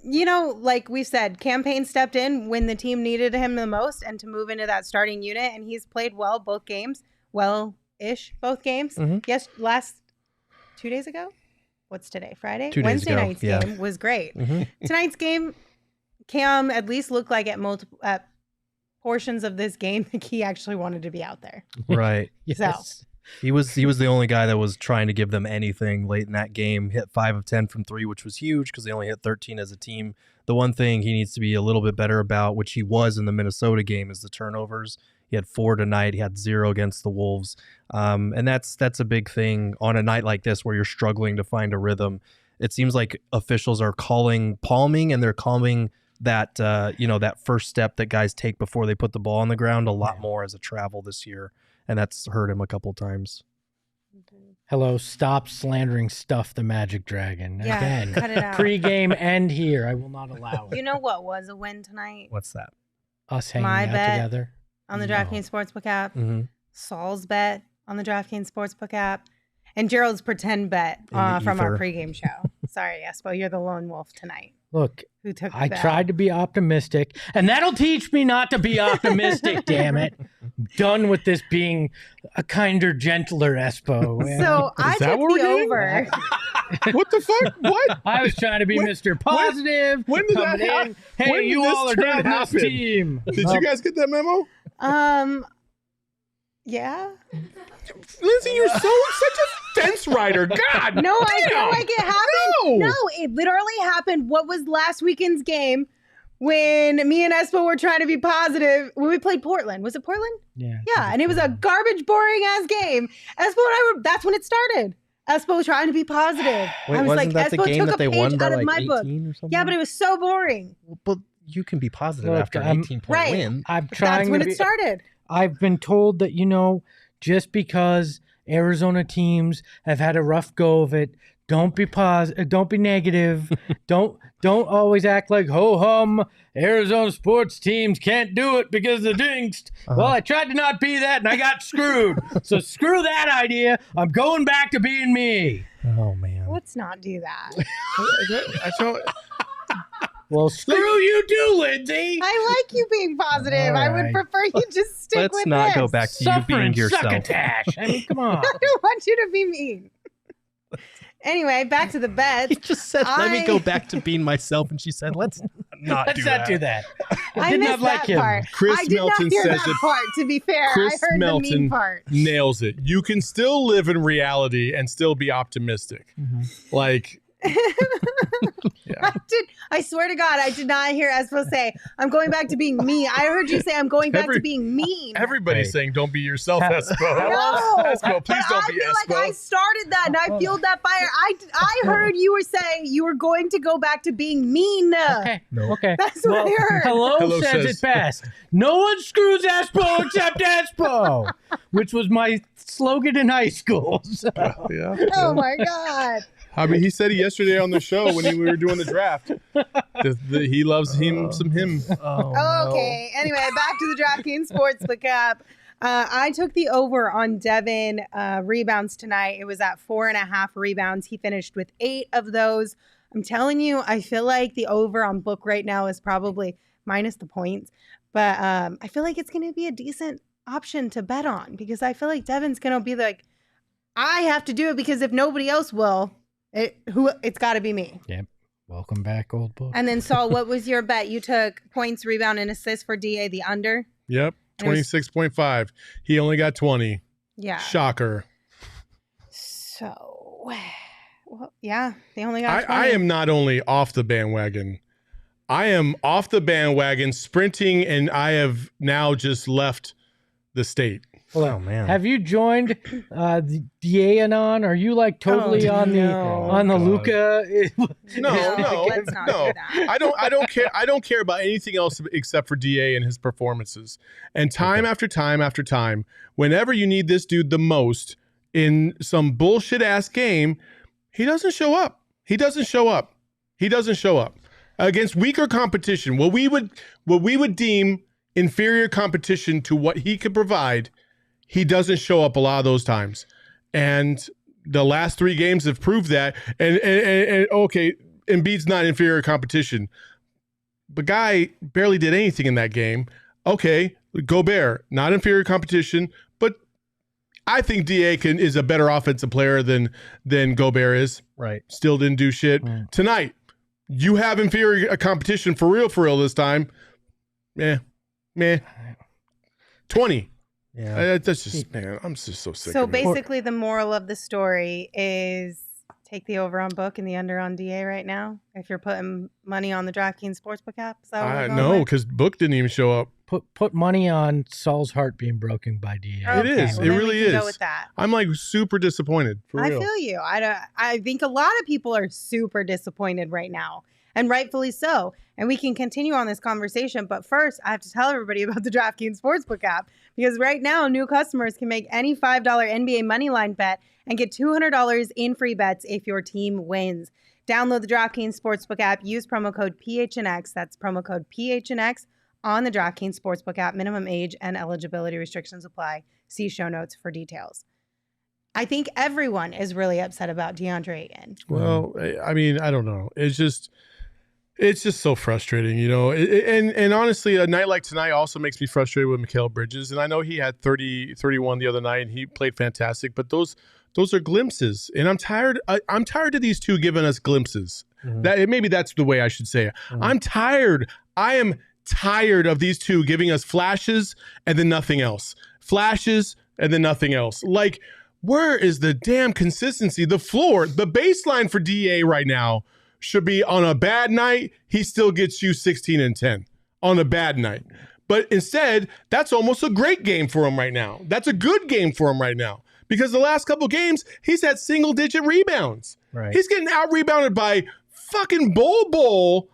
Speaker 1: Like we said, Cam Payne stepped in when the team needed him the most and to move into that starting unit, and he's played well both games. Well-ish both games. Yes, last 2 days ago? What's today? Friday?
Speaker 3: 2 days
Speaker 1: Wednesday
Speaker 3: ago.
Speaker 1: night's game was great. Tonight's game, Cam at least looked like at portions of this game that he actually wanted to be out there.
Speaker 3: Right.
Speaker 2: Yes.
Speaker 1: So.
Speaker 3: He was the only guy that was trying to give them anything late in that game. Hit 5 of 10 from 3, which was huge because they only hit 13 as a team. The one thing he needs to be a little bit better about, which he was in the Minnesota game, is the turnovers. He had 4 tonight. He had 0 against the Wolves. And that's a big thing on a night like this where you're struggling to find a rhythm. It seems like officials are calling palming, and they're calling that that first step that guys take before they put the ball on the ground a lot more as a travel this year. And that's hurt him a couple times.
Speaker 2: Hello, stop slandering Stuff the Magic Dragon.
Speaker 1: Yeah,
Speaker 2: Again,
Speaker 1: cut it out.
Speaker 2: Pre-game and here. I will not allow it.
Speaker 1: You know what was a win tonight?
Speaker 3: What's that?
Speaker 2: Us hanging
Speaker 1: My
Speaker 2: out
Speaker 1: bet
Speaker 2: together.
Speaker 1: On the DraftKings Sportsbook app.
Speaker 3: Mm-hmm.
Speaker 1: Saul's bet on the DraftKings Sportsbook app. And Gerald's pretend bet from our pregame show. Sorry, Espo, you're the lone wolf tonight.
Speaker 2: Look,
Speaker 1: Who took the
Speaker 2: I
Speaker 1: bet?
Speaker 2: tried to be optimistic, and that'll teach me not to be optimistic, damn it. I'm done with this being a kinder, gentler Espo.
Speaker 1: So I took the over.
Speaker 4: What the fuck? What?
Speaker 2: I was trying to be Mr. Positive.
Speaker 4: When did that
Speaker 2: coming
Speaker 4: happen?
Speaker 2: in. Hey,
Speaker 4: When did
Speaker 2: you
Speaker 4: this
Speaker 2: all are
Speaker 4: turn
Speaker 2: down this
Speaker 4: happen?
Speaker 2: team.
Speaker 4: Did you guys get that memo?
Speaker 1: Yeah.
Speaker 4: Lindsey, you're such a fence rider. God,
Speaker 1: No, I
Speaker 4: damn.
Speaker 1: feel like it happened.
Speaker 4: No.
Speaker 1: No, it literally happened. What was last weekend's game when me and Espo were trying to be positive when we played Portland? Was it Portland?
Speaker 2: Yeah.
Speaker 1: Yeah, and it was a garbage, boring ass game. Espo and I were. That's when it started. Espo was trying to be positive.
Speaker 3: Wait,
Speaker 1: I was
Speaker 3: wasn't
Speaker 1: like,
Speaker 3: that the
Speaker 1: Espo
Speaker 3: game
Speaker 1: took
Speaker 3: that
Speaker 1: a
Speaker 3: they
Speaker 1: page
Speaker 3: won by
Speaker 1: out of
Speaker 3: like
Speaker 1: my
Speaker 3: 18
Speaker 1: book.
Speaker 3: or something?
Speaker 1: Yeah, but it was so boring.
Speaker 3: But you can be positive
Speaker 2: Look,
Speaker 3: after an 18-point
Speaker 1: Right.
Speaker 3: win.
Speaker 2: I'm
Speaker 1: That's
Speaker 2: trying
Speaker 1: when
Speaker 2: to
Speaker 1: it
Speaker 2: be,
Speaker 1: started.
Speaker 2: I've been told that, just because Arizona teams have had a rough go of it, don't be don't be negative. don't always act like ho hum. Arizona sports teams can't do it because the jinxed. Well, I tried to not be that and I got screwed. So screw that idea. I'm going back to being me.
Speaker 3: Oh, man.
Speaker 1: Let's not do that.
Speaker 4: I don't-
Speaker 2: Well, screw you too, Lindsey.
Speaker 1: I like you being positive.
Speaker 2: All
Speaker 1: I would
Speaker 2: right.
Speaker 1: prefer you just stick
Speaker 3: Let's
Speaker 1: with
Speaker 3: not
Speaker 1: this.
Speaker 3: go back to you being yourself.
Speaker 2: Succotash. I mean, come on.
Speaker 1: I don't want you to be mean. Anyway, back to the bets.
Speaker 3: He just said, let me
Speaker 1: I-
Speaker 3: go back to being myself. And she said, let's not
Speaker 2: Let's
Speaker 3: do
Speaker 2: not
Speaker 3: that.
Speaker 2: do that.
Speaker 1: I
Speaker 2: did
Speaker 1: missed
Speaker 2: not like
Speaker 1: that
Speaker 2: him.
Speaker 1: part.
Speaker 4: Chris
Speaker 1: I did
Speaker 4: Melton
Speaker 1: not hear
Speaker 4: says
Speaker 1: that
Speaker 4: it-
Speaker 1: part. To be fair,
Speaker 4: Chris
Speaker 1: I heard the
Speaker 4: Melton
Speaker 1: mean part.
Speaker 4: nails it. You can still live in reality and still be optimistic. Like,
Speaker 1: I swear to God, I did not hear Espo say, I'm going back to being me. I heard you say, I'm going back to being mean.
Speaker 4: everybody's
Speaker 2: Hey.
Speaker 4: saying, don't be yourself,
Speaker 2: How-
Speaker 4: Espo.
Speaker 1: No,
Speaker 4: Espo, please
Speaker 1: but
Speaker 4: don't
Speaker 1: I
Speaker 4: be
Speaker 1: feel
Speaker 4: Espo.
Speaker 1: like I started that and I fueled that fire. I heard you were saying you were going to go back to being mean.
Speaker 2: Okay. Okay.
Speaker 1: That's what I heard.
Speaker 2: Hello
Speaker 4: says-
Speaker 2: says it best. No one screws Espo except Espo, which was my slogan in high school. So.
Speaker 4: Yeah.
Speaker 1: Oh my God.
Speaker 4: I mean, he said it yesterday on the show when we were doing the draft. He loves some him.
Speaker 3: Oh,
Speaker 1: Okay. Anyway, back to the DraftKings Sportsbook app. I took the over on Devin rebounds tonight. It was at 4.5 rebounds. He finished with 8 of those. I'm telling you, I feel like the over on Book right now is probably minus the points. But I feel like it's going to be a decent option to bet on because I feel like Devin's going to be like, I have to do it because if nobody else will, it's got to be me.
Speaker 2: Yep. Welcome back, old book.
Speaker 1: And then Saul, what was your bet? You took points, rebound, and assists for DA, the under.
Speaker 4: Yep. 26.5. He only got 20.
Speaker 1: Yeah.
Speaker 4: Shocker.
Speaker 1: So, well, yeah, they only got 20.
Speaker 4: I am not only off the bandwagon, I am off the bandwagon sprinting, and I have now just left the state.
Speaker 3: Oh, man.
Speaker 2: Have you joined the Anon? Are you like totally
Speaker 1: Oh,
Speaker 2: on the
Speaker 1: no.
Speaker 2: Luca?
Speaker 4: No,
Speaker 1: let's not
Speaker 4: no.
Speaker 1: do that.
Speaker 4: I don't care. I don't care about anything else except for DA and his performances. And time after time after time, whenever you need this dude the most in some bullshit ass game, he doesn't show up. He doesn't show up. He doesn't show up against weaker competition. What we would deem inferior competition to what he could provide. He doesn't show up a lot of those times. And the last 3 games have proved that. And okay, Embiid's not inferior competition. But Guy barely did anything in that game. Okay, Gobert, not inferior competition. But I think DA is a better offensive player than Gobert is.
Speaker 3: Right.
Speaker 4: Still didn't do shit. Tonight, you have inferior competition for real this time. Meh. 20.
Speaker 3: Yeah.
Speaker 4: That's just, man, I'm just so sick
Speaker 1: So
Speaker 4: of it.
Speaker 1: basically, the moral of the story is take the over on Book and the under on DA right now. If you're putting money on the DraftKings Sportsbook app, is that what we're going
Speaker 4: No,
Speaker 1: with?
Speaker 4: because Book didn't even show up.
Speaker 2: Put money on Saul's heart being broken by DA.
Speaker 1: Okay,
Speaker 4: It is.
Speaker 1: well,
Speaker 4: It
Speaker 1: then
Speaker 4: really
Speaker 1: we can
Speaker 4: is.
Speaker 1: Go with that.
Speaker 4: I'm like super disappointed. For
Speaker 1: I
Speaker 4: real.
Speaker 1: feel you. I think a lot of people are super disappointed right now, and rightfully so. And we can continue on this conversation. But first, I have to tell everybody about the DraftKings Sportsbook app because right now, new customers can make any $5 NBA moneyline bet and get $200 in free bets if your team wins. Download the DraftKings Sportsbook app. Use promo code PHNX. That's promo code PHNX on the DraftKings Sportsbook app. Minimum age and eligibility restrictions apply. See show notes for details. I think everyone is really upset about Deandre Ayton.
Speaker 4: Well, I mean, I don't know. It's just so frustrating, you know. And honestly, a night like tonight also makes me frustrated with Mikal Bridges. And I know he had 31 the other night, and he played fantastic. But those are glimpses, and I'm tired. I'm tired of these two giving us glimpses. That maybe that's the way I should say it. I'm tired. I am tired of these two giving us flashes and then nothing else. Flashes, and then nothing else. Like, where is the damn consistency? The floor, the baseline for DA right now should be on a bad night, he still gets you 16 and 10 on a bad night. But instead, that's almost a great game for him right now. That's a good game for him right now. Because the last couple games, he's had single-digit rebounds.
Speaker 3: Right.
Speaker 4: He's getting out-rebounded by fucking Bol Bol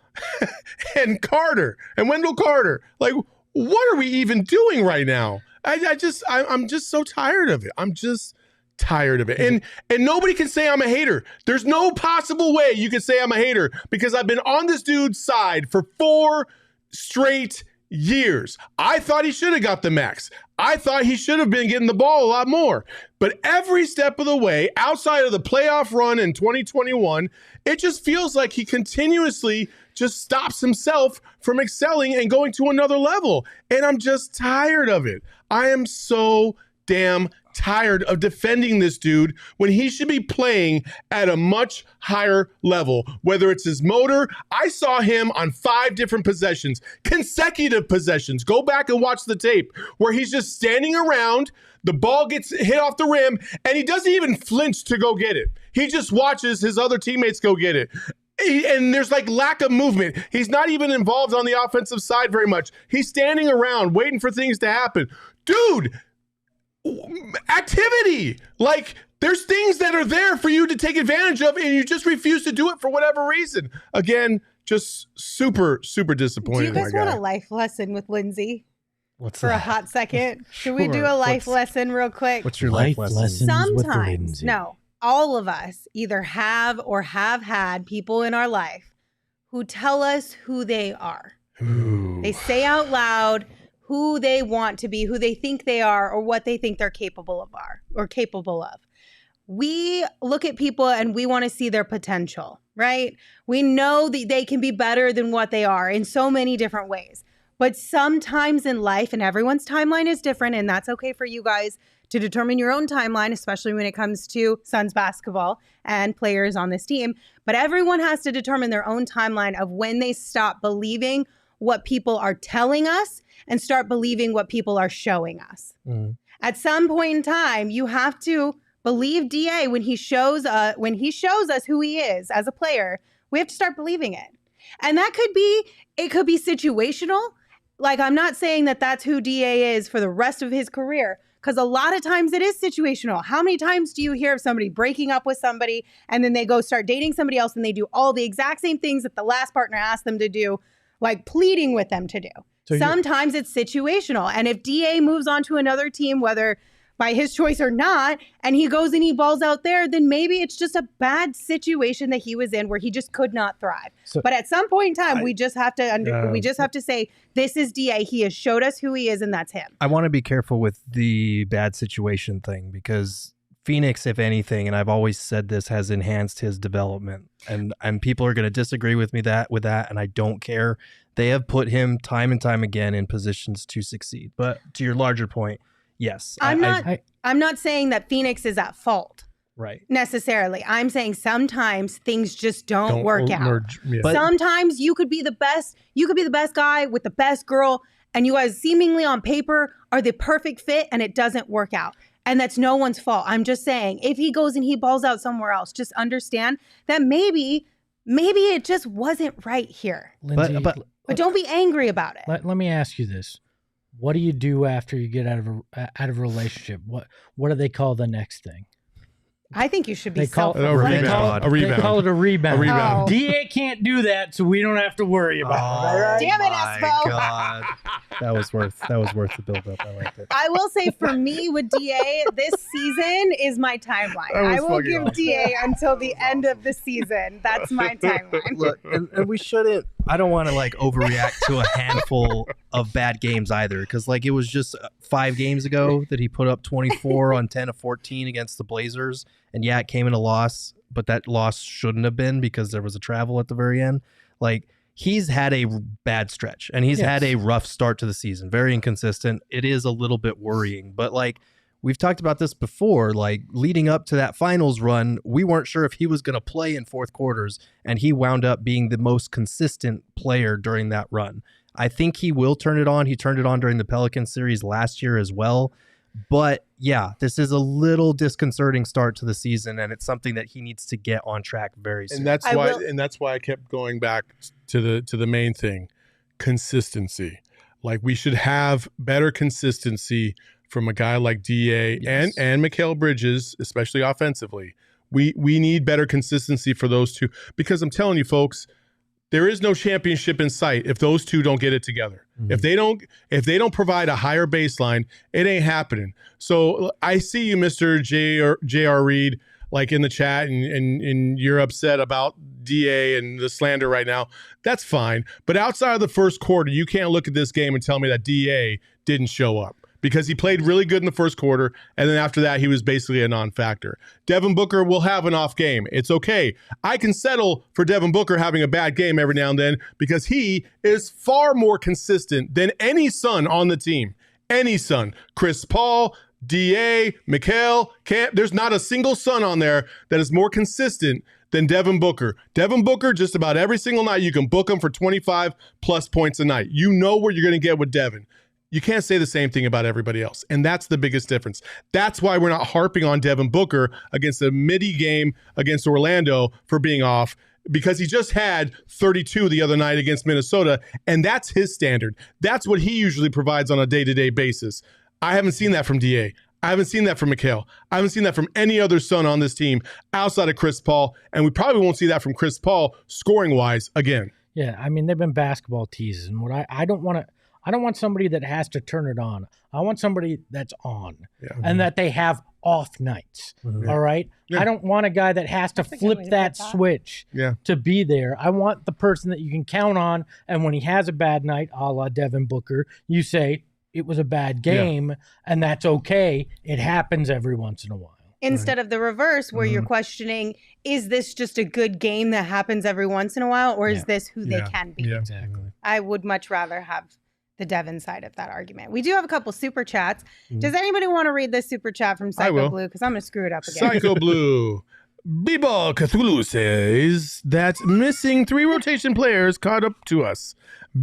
Speaker 4: and Carter and Wendell Carter. Like, what are we even doing right now? I'm just so tired of it. I'm just tired of it. And nobody can say I'm a hater. There's no possible way you can say I'm a hater because I've been on this dude's side for 4 straight years. I thought he should have got the max. I thought he should have been getting the ball a lot more. But every step of the way, outside of the playoff run in 2021, it just feels like he continuously just stops himself from excelling and going to another level. And I'm just tired of it. I am so damn tired of defending this dude when he should be playing at a much higher level, whether it's his motor. I saw him on 5 different possessions, consecutive possessions. Go back and watch the tape where he's just standing around, the ball gets hit off the rim, and he doesn't even flinch to go get it. He just watches his other teammates go get it. And there's like lack of movement. He's not even involved on the offensive side very much. He's standing around waiting for things to happen. Dude, activity. Like, there's things that are there for you to take advantage of, and you just refuse to do it for whatever reason. Again, just super, super disappointed.
Speaker 1: Do you guys want a life lesson with Lindsey?
Speaker 3: What's
Speaker 1: for
Speaker 3: that?
Speaker 1: a hot second? Should we do a life lesson real quick?
Speaker 3: What's your life lesson?
Speaker 1: Sometimes, no, all of us either have or have had people in our life who tell us who they are.
Speaker 4: Ooh.
Speaker 1: They say out loud who they want to be, who they think they are, or what they think they're capable of. We look at people and we want to see their potential, right? We know that they can be better than what they are in so many different ways. But sometimes in life, and everyone's timeline is different, and that's okay for you guys to determine your own timeline, especially when it comes to Suns basketball and players on this team. But everyone has to determine their own timeline of when they stop believing what people are telling us and start believing what people are showing us. Mm. At some point in time, you have to believe DA when he shows us who he is as a player. We have to start believing it. And it could be situational. Like, I'm not saying that that's who DA is for the rest of his career, because a lot of times it is situational. How many times do you hear of somebody breaking up with somebody and then they go start dating somebody else and they do all the exact same things that the last partner asked them to do, like pleading with them to do? So sometimes it's situational. And if DA moves on to another team, whether by his choice or not, and he goes and he balls out there, then maybe it's just a bad situation that he was in where he just could not thrive. But at some point in time, we just have to say, this is DA. He has showed us who he is, and that's him.
Speaker 3: I want to be careful with the bad situation thing, because Phoenix, if anything, and I've always said this, has enhanced his development. And people are going to disagree with me with that, and I don't care. They have put him time and time again in positions to succeed. But to your larger point, yes.
Speaker 1: I'm not saying that Phoenix is at fault.
Speaker 3: Right.
Speaker 1: Necessarily. I'm saying sometimes things just don't work out.
Speaker 4: Yeah.
Speaker 1: But sometimes you could be the best guy with the best girl, and you guys seemingly on paper are the perfect fit, and it doesn't work out. And that's no one's fault. I'm just saying, if he goes and he balls out somewhere else, just understand that maybe it just wasn't right here.
Speaker 2: Lindsey,
Speaker 1: but don't be angry about it.
Speaker 2: Let me ask you this. What do you do after you get out of a relationship? What do they call the next thing?
Speaker 1: I think you should be
Speaker 2: a rebound.
Speaker 4: They call it
Speaker 2: a rebound.
Speaker 1: Oh.
Speaker 2: DA can't do that, so we don't have to worry about it. Right?
Speaker 1: Damn it, Espo.
Speaker 3: God. That was worth the build up. I liked it.
Speaker 1: I will say, for me with DA, this season is my timeline. I will give awesome. DA until the end of the season. That's my timeline.
Speaker 3: Look, and we shouldn't. I don't want to overreact to a handful of bad games either, because it was just 5 games ago that he put up 24 on 10 of 14 against the Blazers. And yeah, it came in a loss, but that loss shouldn't have been because there was a travel at the very end. He's had a bad stretch, and he's had a rough start to the season. Very inconsistent. It is a little bit worrying, but we've talked about this before, leading up to that finals run, we weren't sure if he was going to play in fourth quarters, and he wound up being the most consistent player during that run. I think he will turn it on. He turned it on during the Pelicans series last year as well. But yeah, this is a little disconcerting start to the season, and it's something that he needs to get on track very soon.
Speaker 4: And that's why I kept going back to the main thing, consistency. Like, we should have better consistency from a guy like DA and Mikal Bridges, especially offensively. We need better consistency for those two, because I'm telling you, folks, there is no championship in sight if those two don't get it together. Mm-hmm. If they don't provide a higher baseline, it ain't happening. So I see you, Mr. J.R. Reed, like in the chat, and you're upset about DA and the slander right now. That's fine. But outside of the first quarter, you can't look at this game and tell me that DA didn't show up, because he played really good in the first quarter, and then after that, he was basically a non-factor. Devin Booker will have an off game. It's okay. I can settle for Devin Booker having a bad game every now and then, because he is far more consistent than any Sun on the team. Any Sun. Chris Paul, DA, Mikal, Cam. There's not a single Sun on there that is more consistent than Devin Booker. Devin Booker, just about every single night, you can book him for 25-plus points a night. You know what you're going to get with Devin. You can't say the same thing about everybody else, and that's the biggest difference. That's why we're not harping on Devin Booker against a midi game against Orlando for being off, because he just had 32 the other night against Minnesota, and that's his standard. That's what he usually provides on a day-to-day basis. I haven't seen that from DA. I haven't seen that from Mikal. I haven't seen that from any other Sun on this team outside of Chris Paul, and we probably won't see that from Chris Paul scoring-wise again.
Speaker 2: Yeah, I mean, they've been basketball teases, and what I don't want somebody that has to turn it on. I want somebody that's on, and that they have off nights. Mm-hmm. All right. Yeah. I don't want a guy that has to flip that switch to be there. I want the person that you can count on. And when he has a bad night, a la Devin Booker, you say it was a bad game, and that's okay. It happens every once in a while.
Speaker 1: Instead of the reverse, where you're questioning, is this just a good game that happens every once in a while, or is this who they can be?
Speaker 2: Yeah, exactly.
Speaker 1: I would much rather have the Devin side of that argument. We do have a couple super chats. Does anybody want to read this super chat from Psycho Blue? Because I'm going to screw it up again.
Speaker 4: Psycho Blue. B-Ball Cthulhu says that missing 3 rotation players caught up to us.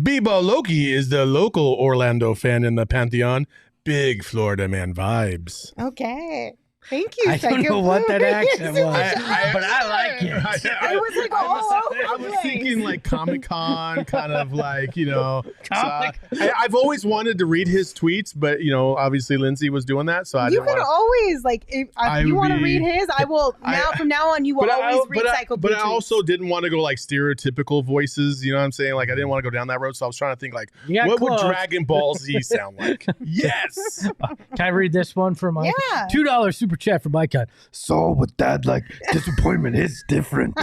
Speaker 4: B-Ball Loki is the local Orlando fan in the Pantheon. Big Florida man vibes.
Speaker 1: Okay. Thank you,
Speaker 2: I don't know what that accent was, but I like it.
Speaker 1: It was like
Speaker 4: I was thinking like Comic-Con, kind of like, you know. I've always wanted to read his tweets, but, you know, obviously Lindsey was doing that, so I didn't want to.
Speaker 1: Always, like, if you want to read his, I will, from now on, you will always read Psycho Blue.
Speaker 4: But I also didn't want to go like stereotypical voices, you know what I'm saying? Like, I didn't want to go down that road, so I was trying to think like, what would Dragon Ball Z sound like? Yes!
Speaker 2: Can I read this one for Mike?
Speaker 1: Yeah.
Speaker 2: $2 super chat for Mike. Saul with that, like, disappointment is different.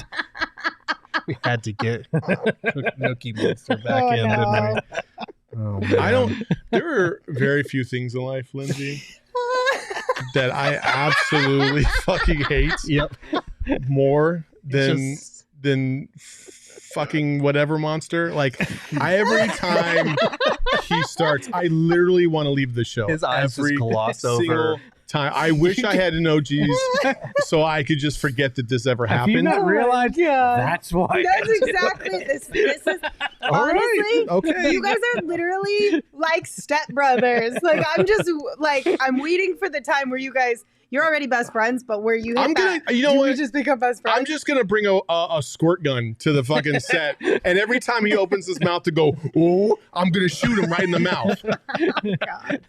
Speaker 3: We had to get Nookie Monster back in, didn't we? Oh, man.
Speaker 4: There are very few things in life, Lindsey, that I absolutely fucking hate.
Speaker 3: Yep.
Speaker 4: More than fucking whatever monster. Like, every time he starts, I literally want to leave the show.
Speaker 3: His eyes just gloss over.
Speaker 4: Time. I wish I had emojis so I could just forget that this ever happened.
Speaker 2: Have you not realized? That's why.
Speaker 1: That's exactly this is honestly. Okay. You guys are literally like stepbrothers. Like, I'm just like, I'm waiting for the time where you're already best friends, but where you we just become best friends.
Speaker 4: I'm just gonna bring a squirt gun to the fucking set, and every time he opens his mouth to go, "Oh," I'm gonna shoot him right in the mouth.
Speaker 1: Oh, God.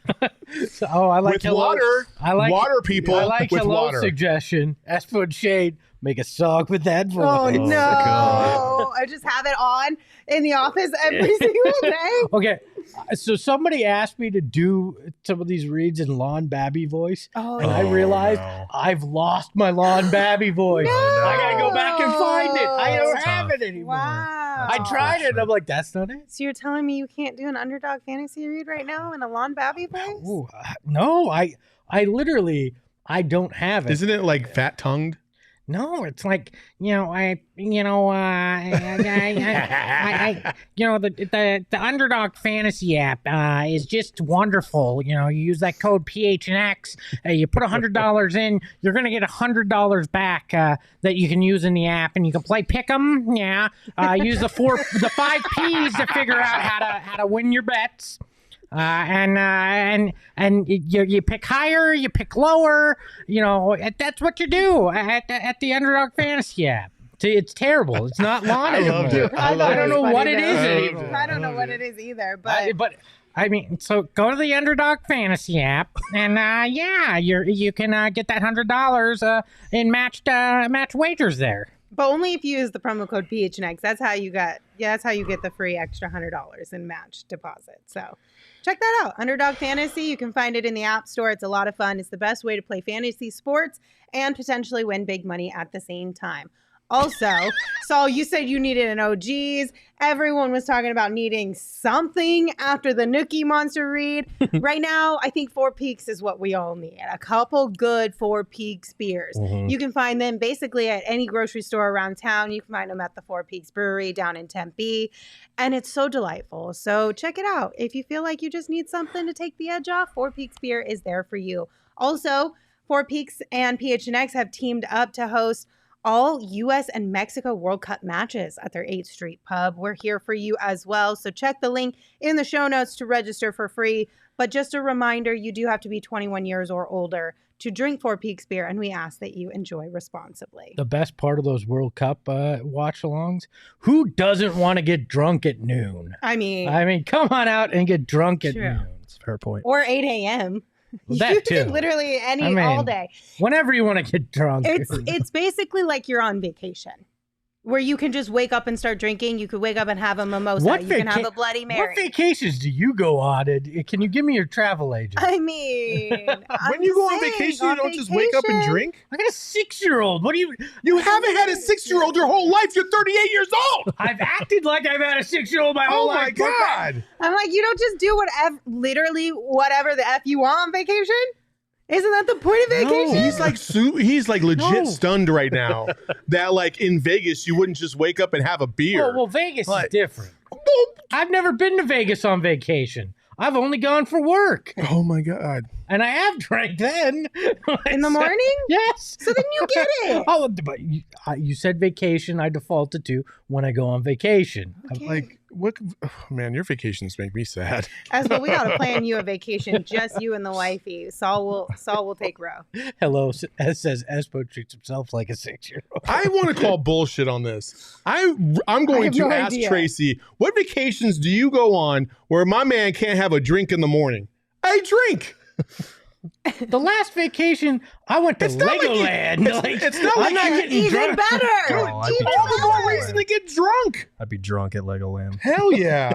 Speaker 2: I like
Speaker 4: with water. I like water, people.
Speaker 2: I like
Speaker 4: with
Speaker 2: hello
Speaker 4: water.
Speaker 2: Suggestion. Espo and Shade make a song with that voice.
Speaker 1: Oh no! God. I just have it on in the office every single day.
Speaker 2: Okay, so somebody asked me to do some of these reads in Lon Babby voice, and I realized I've lost my Lon Babby voice.
Speaker 1: No.
Speaker 2: I gotta go back and find it. I don't have it anymore.
Speaker 1: Wow!
Speaker 2: I tried it. And I'm like, that's not it.
Speaker 1: So you're telling me you can't do an underdog fantasy read right now in a Lon Babby voice?
Speaker 2: Ooh, no, I literally don't have it.
Speaker 4: Isn't it like fat tongued?
Speaker 2: No, it's like, the Underdog Fantasy app is just wonderful. You use that code PHNX. You put $100 in, you're going to get $100 back that you can use in the app, and you can play Pick'em. Yeah, use the 5 P's to figure out how to win your bets. and you pick higher, you pick lower. You know, that's what you do at the Underdog Fantasy app. It's terrible. It's not lawn anymore.
Speaker 1: I
Speaker 2: don't know what it is
Speaker 1: anymore. I don't know what it is either. But
Speaker 2: I mean, so go to the Underdog Fantasy app, and you can get that $100 in match wagers there.
Speaker 1: But only if you use the promo code PHNX. That's how you get the free extra $100 in match deposit. So check that out. Underdog Fantasy. You can find it in the App Store. It's a lot of fun. It's the best way to play fantasy sports and potentially win big money at the same time. Also, Saul, you said you needed an OGs. Everyone was talking about needing something after the Nookie Monster read. Right now, I think Four Peaks is what we all need. A couple good Four Peaks beers. Mm-hmm. You can find them basically at any grocery store around town. You can find them at the Four Peaks Brewery down in Tempe. And it's so delightful. So check it out. If you feel like you just need something to take the edge off, Four Peaks beer is there for you. Also, Four Peaks and PHNX have teamed up to host all U.S. and Mexico World Cup matches at their 8th Street pub. We're here for you as well. So check the link in the show notes to register for free. But just a reminder, you do have to be 21 years or older to drink Four Peaks beer, and we ask that you enjoy responsibly.
Speaker 2: The best part of those World Cup watch-alongs, who doesn't want to get drunk at noon?
Speaker 1: I mean,
Speaker 2: come on out and get drunk at noon.
Speaker 3: That's a fair point.
Speaker 1: Or 8 a.m.
Speaker 2: Well, that too.
Speaker 1: Literally all day.
Speaker 2: Whenever you want to get drunk.
Speaker 1: It's basically like you're on vacation, where you can just wake up and start drinking. You could wake up and have a mimosa. You can have a Bloody Mary.
Speaker 2: What vacations do you go on? Can you give me your travel agent?
Speaker 1: I mean,
Speaker 4: when you go on vacation, you don't just wake up and drink?
Speaker 2: I got a 6-year-old. What do you...
Speaker 4: You haven't had a 6-year-old your whole life. You're 38 years old.
Speaker 2: I've acted like I've had a 6-year-old my whole life.
Speaker 4: Oh, my God.
Speaker 1: I'm like, you don't just do whatever the F you want on vacation? Isn't that the point of vacation?
Speaker 4: No. He's like legit stunned right now that like in Vegas you wouldn't just wake up and have a beer.
Speaker 2: Well, Vegas is different. I've never been to Vegas on vacation. I've only gone for work.
Speaker 4: Oh my God.
Speaker 2: And I have drank then.
Speaker 1: In the morning?
Speaker 2: Yes.
Speaker 1: So then you get it.
Speaker 2: Oh, but you said vacation. I defaulted to when I go on vacation.
Speaker 1: Okay.
Speaker 4: I'm like, what? Oh, man, your vacations make me sad.
Speaker 1: Espo, we gotta plan you a vacation, just you and the wifey. Saul will take row.
Speaker 2: Hello, says Espo treats himself like a 6-year-old.
Speaker 4: I want to call bullshit on this. I'm going to ask Tracy, what vacations do you go on where my man can't have a drink in the morning? I drink.
Speaker 2: The last vacation, I went to Legoland.
Speaker 4: It's not like
Speaker 2: I'm not getting
Speaker 1: even
Speaker 2: drunk.
Speaker 1: better.
Speaker 3: Oh,
Speaker 4: All the more reason to get drunk.
Speaker 3: I'd be drunk at Legoland.
Speaker 4: Hell yeah.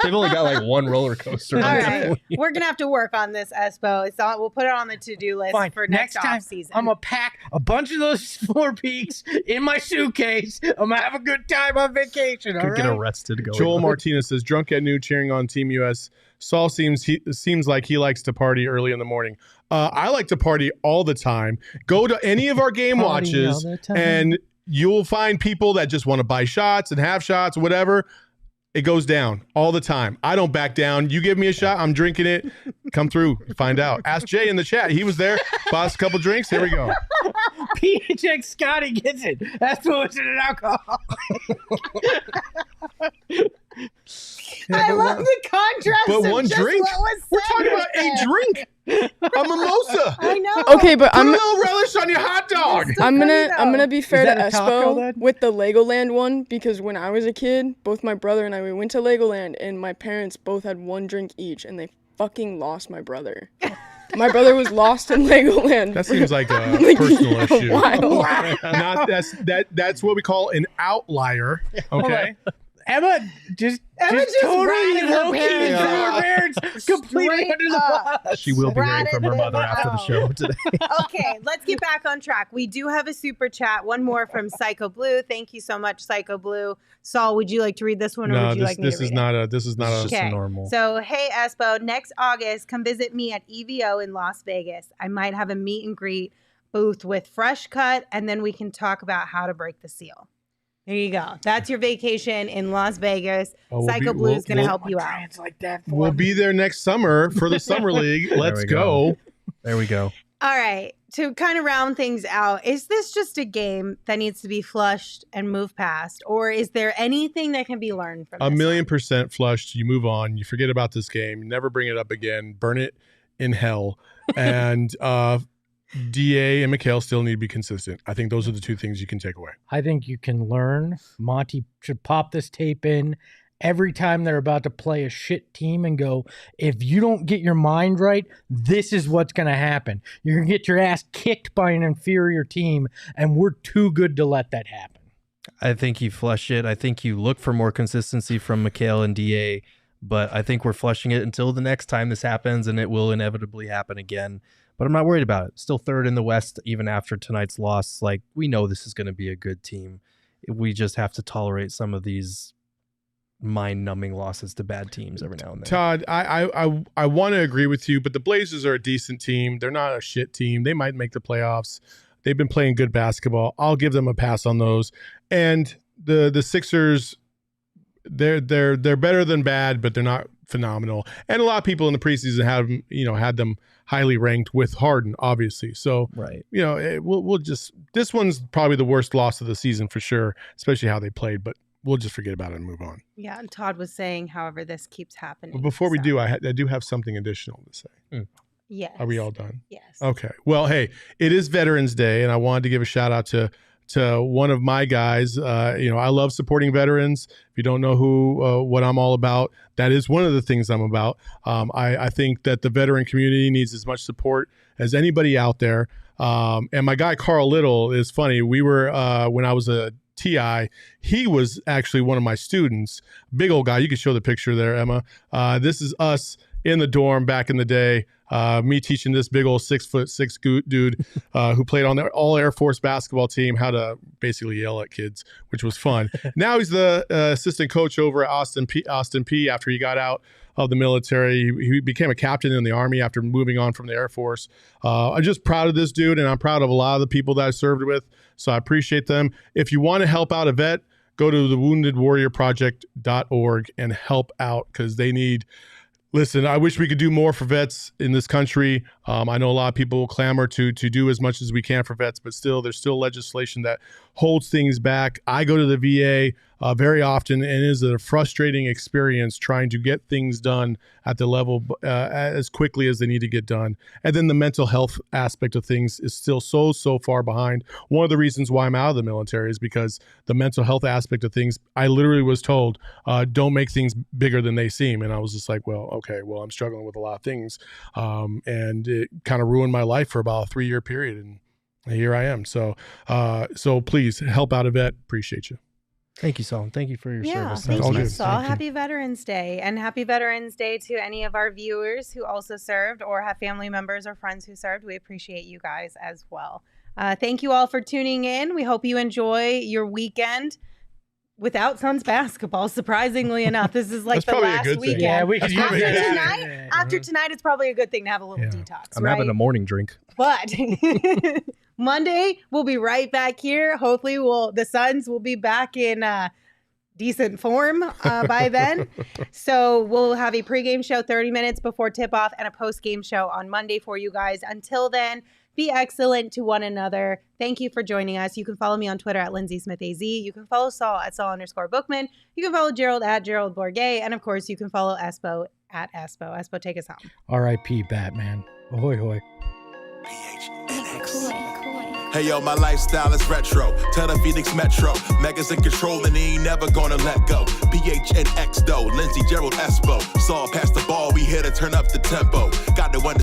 Speaker 3: They've only got like one roller coaster.
Speaker 1: All right. We're going to have to work on this, Espo. We'll put it on the to-do list for next
Speaker 2: time,
Speaker 1: off season.
Speaker 2: I'm going to pack a bunch of those Four Peaks in my suitcase. I'm going to have a good time on vacation.
Speaker 3: Could get arrested.
Speaker 4: Joel Martinez says, drunk at noon cheering on Team US. Saul seems like he likes to party early in the morning. I like to party all the time. Go to any of our game watches and you'll find people that just want to buy shots and have shots, whatever. It goes down all the time. I don't back down. You give me a shot, I'm drinking it. Come through, find out. Ask Jay in the chat. He was there. Bought us a couple drinks. Here we go.
Speaker 2: PHX Scotty gets it. That's what was in an alcohol.
Speaker 1: I love the contrast.
Speaker 4: But
Speaker 1: of
Speaker 4: one
Speaker 1: just
Speaker 4: drink?
Speaker 1: What was
Speaker 4: We're
Speaker 1: said
Speaker 4: talking about
Speaker 1: right
Speaker 4: a drink. A mimosa.
Speaker 1: I know.
Speaker 5: Okay, but
Speaker 4: Put a little relish on your hot dog.
Speaker 5: I'm gonna be fair to
Speaker 2: that a taco,
Speaker 5: Espo
Speaker 2: then?
Speaker 5: with the Legoland one, because when I was a kid, both my brother and I, we went to Legoland, and my parents both had one drink each, and they fucking lost my brother. My brother was lost in Legoland.
Speaker 4: That seems like a personal issue. That's what we call an outlier. Okay.
Speaker 2: Emma just totally
Speaker 1: ratted her
Speaker 2: low-key
Speaker 1: parents
Speaker 2: threw her
Speaker 1: out.
Speaker 2: parents completely
Speaker 1: Straight
Speaker 2: under the
Speaker 1: up.
Speaker 2: bus.
Speaker 3: She will be hearing
Speaker 1: Ratted
Speaker 3: from her mother
Speaker 1: them
Speaker 3: after the
Speaker 1: out.
Speaker 3: show today.
Speaker 1: Okay, let's get back on track. We do have a super chat. One more from Psycho Blue. Thank you so much, Psycho Blue. Saul, would you like to read this one, or would you like me to read it?
Speaker 4: This is not a
Speaker 3: just a normal.
Speaker 1: So, hey, Espo, next August, come visit me at EVO in Las Vegas. I might have a meet and greet booth with Fresh Cut, and then we can talk about how to break the seal. There you go. That's your vacation in Las Vegas. Psycho Blue is going to help you out.
Speaker 2: Like that
Speaker 4: We'll be there next summer for the Summer League. Let's go.
Speaker 3: There we go.
Speaker 1: All right. To kind of round things out, is this just a game that needs to be flushed and moved past? Or is there anything that can be learned from this?
Speaker 4: 1,000,000% flushed. You move on. You forget about this game. Never bring it up again. Burn it in hell. And DA and Mikal still need to be consistent. I think those are the two things you can take away.
Speaker 2: I think you can learn. Monty should pop this tape in every time they're about to play a shit team and go, if you don't get your mind right, this is what's going to happen. You're going to get your ass kicked by an inferior team, and we're too good to let that happen.
Speaker 3: I think you flush it. I think you look for more consistency from Mikal and DA, but I think we're flushing it until the next time this happens, and it will inevitably happen again. But I'm not worried about it. Still third in the West, even after tonight's loss. Like, we know this is going to be a good team. We just have to tolerate some of these mind-numbing losses to bad teams every now and then.
Speaker 4: Todd, I want to agree with you, but the Blazers are a decent team. They're not a shit team. They might make the playoffs. They've been playing good basketball. I'll give them a pass on those. And the Sixers, they're better than bad, but they're not phenomenal. And a lot of people in the preseason had them highly ranked with Harden, obviously. So
Speaker 3: right,
Speaker 4: we'll just, this one's probably the worst loss of the season for sure, especially how they played. But we'll just forget about it and move on.
Speaker 1: Yeah, and Todd was saying, however, this keeps happening.
Speaker 4: But before we do, I do have something additional to say.
Speaker 1: Yes.
Speaker 4: Are we all done?
Speaker 1: Yes.
Speaker 4: Okay. Well, hey, it is Veterans Day, and I wanted to give a shout out to one of my guys. I love supporting veterans. If you don't know what I'm all about, that is one of the things I'm about. I think that the veteran community needs as much support as anybody out there. And my guy, Carl Little, is funny. We were, when I was a TI, he was actually one of my students. Big old guy. You can show the picture there, Emma. This is us in the dorm back in the day. Me teaching this big old 6'6" dude who played on the all Air Force basketball team how to basically yell at kids, which was fun. Now he's the assistant coach over at Austin P after he got out of the military. He became a captain in the Army after moving on from the Air Force. I'm just proud of this dude, and I'm proud of a lot of the people that I served with, so I appreciate them. If you want to help out a vet, go to thewoundedwarriorproject.org and help out, because they need... Listen, I wish we could do more for vets in this country. I know a lot of people will clamor to do as much as we can for vets, but still, there's still legislation that holds things back. I go to the VA very often, and it is a frustrating experience trying to get things done at the level as quickly as they need to get done. And then the mental health aspect of things is still so far behind. One of the reasons why I'm out of the military is because the mental health aspect of things, I literally was told, don't make things bigger than they seem. And I was just like, well, okay, I'm struggling with a lot of things. And it kind of ruined my life for about a 3-year period. And here I am. So please help out a vet. Appreciate you.
Speaker 3: Thank you, Saul. Thank you for your service.
Speaker 1: Thank
Speaker 4: all
Speaker 1: you,
Speaker 4: good.
Speaker 1: Saul.
Speaker 2: Thank you.
Speaker 1: Happy Veterans Day. And happy Veterans Day to any of our viewers who also served or have family members or friends who served. We appreciate you guys as well. Thank you all for tuning in. We hope you enjoy your weekend without Suns basketball. Surprisingly enough, this is like
Speaker 4: That's
Speaker 1: the
Speaker 4: probably a
Speaker 1: last
Speaker 4: good thing.
Speaker 1: weekend.
Speaker 2: Yeah, we could use
Speaker 1: After
Speaker 2: it.
Speaker 1: tonight, after tonight, it's probably a good thing to have a little detox.
Speaker 3: I'm
Speaker 1: right?
Speaker 3: having a morning drink.
Speaker 1: But Monday, we'll be right back here. Hopefully, the Suns will be back in decent form by then. So we'll have a pregame show 30 minutes before tip-off and a postgame show on Monday for you guys. Until then, be excellent to one another. Thank you for joining us. You can follow me on Twitter at Lindsey Smith AZ. You can follow Saul at Saul_Bookman. You can follow Gerald at Gerald Bourguet. And of course, you can follow Espo at Espo. Espo, take us home.
Speaker 2: R.I.P. Batman. Ahoy, hoy.
Speaker 6: PHNX.
Speaker 7: Hey yo, my lifestyle is retro. Tell the Phoenix Metro. Megas in control and he ain't never gonna let go. PHNX though. Lindsey, Gerald, Espo. Saul pass the ball. We here to turn up the tempo. Got the one.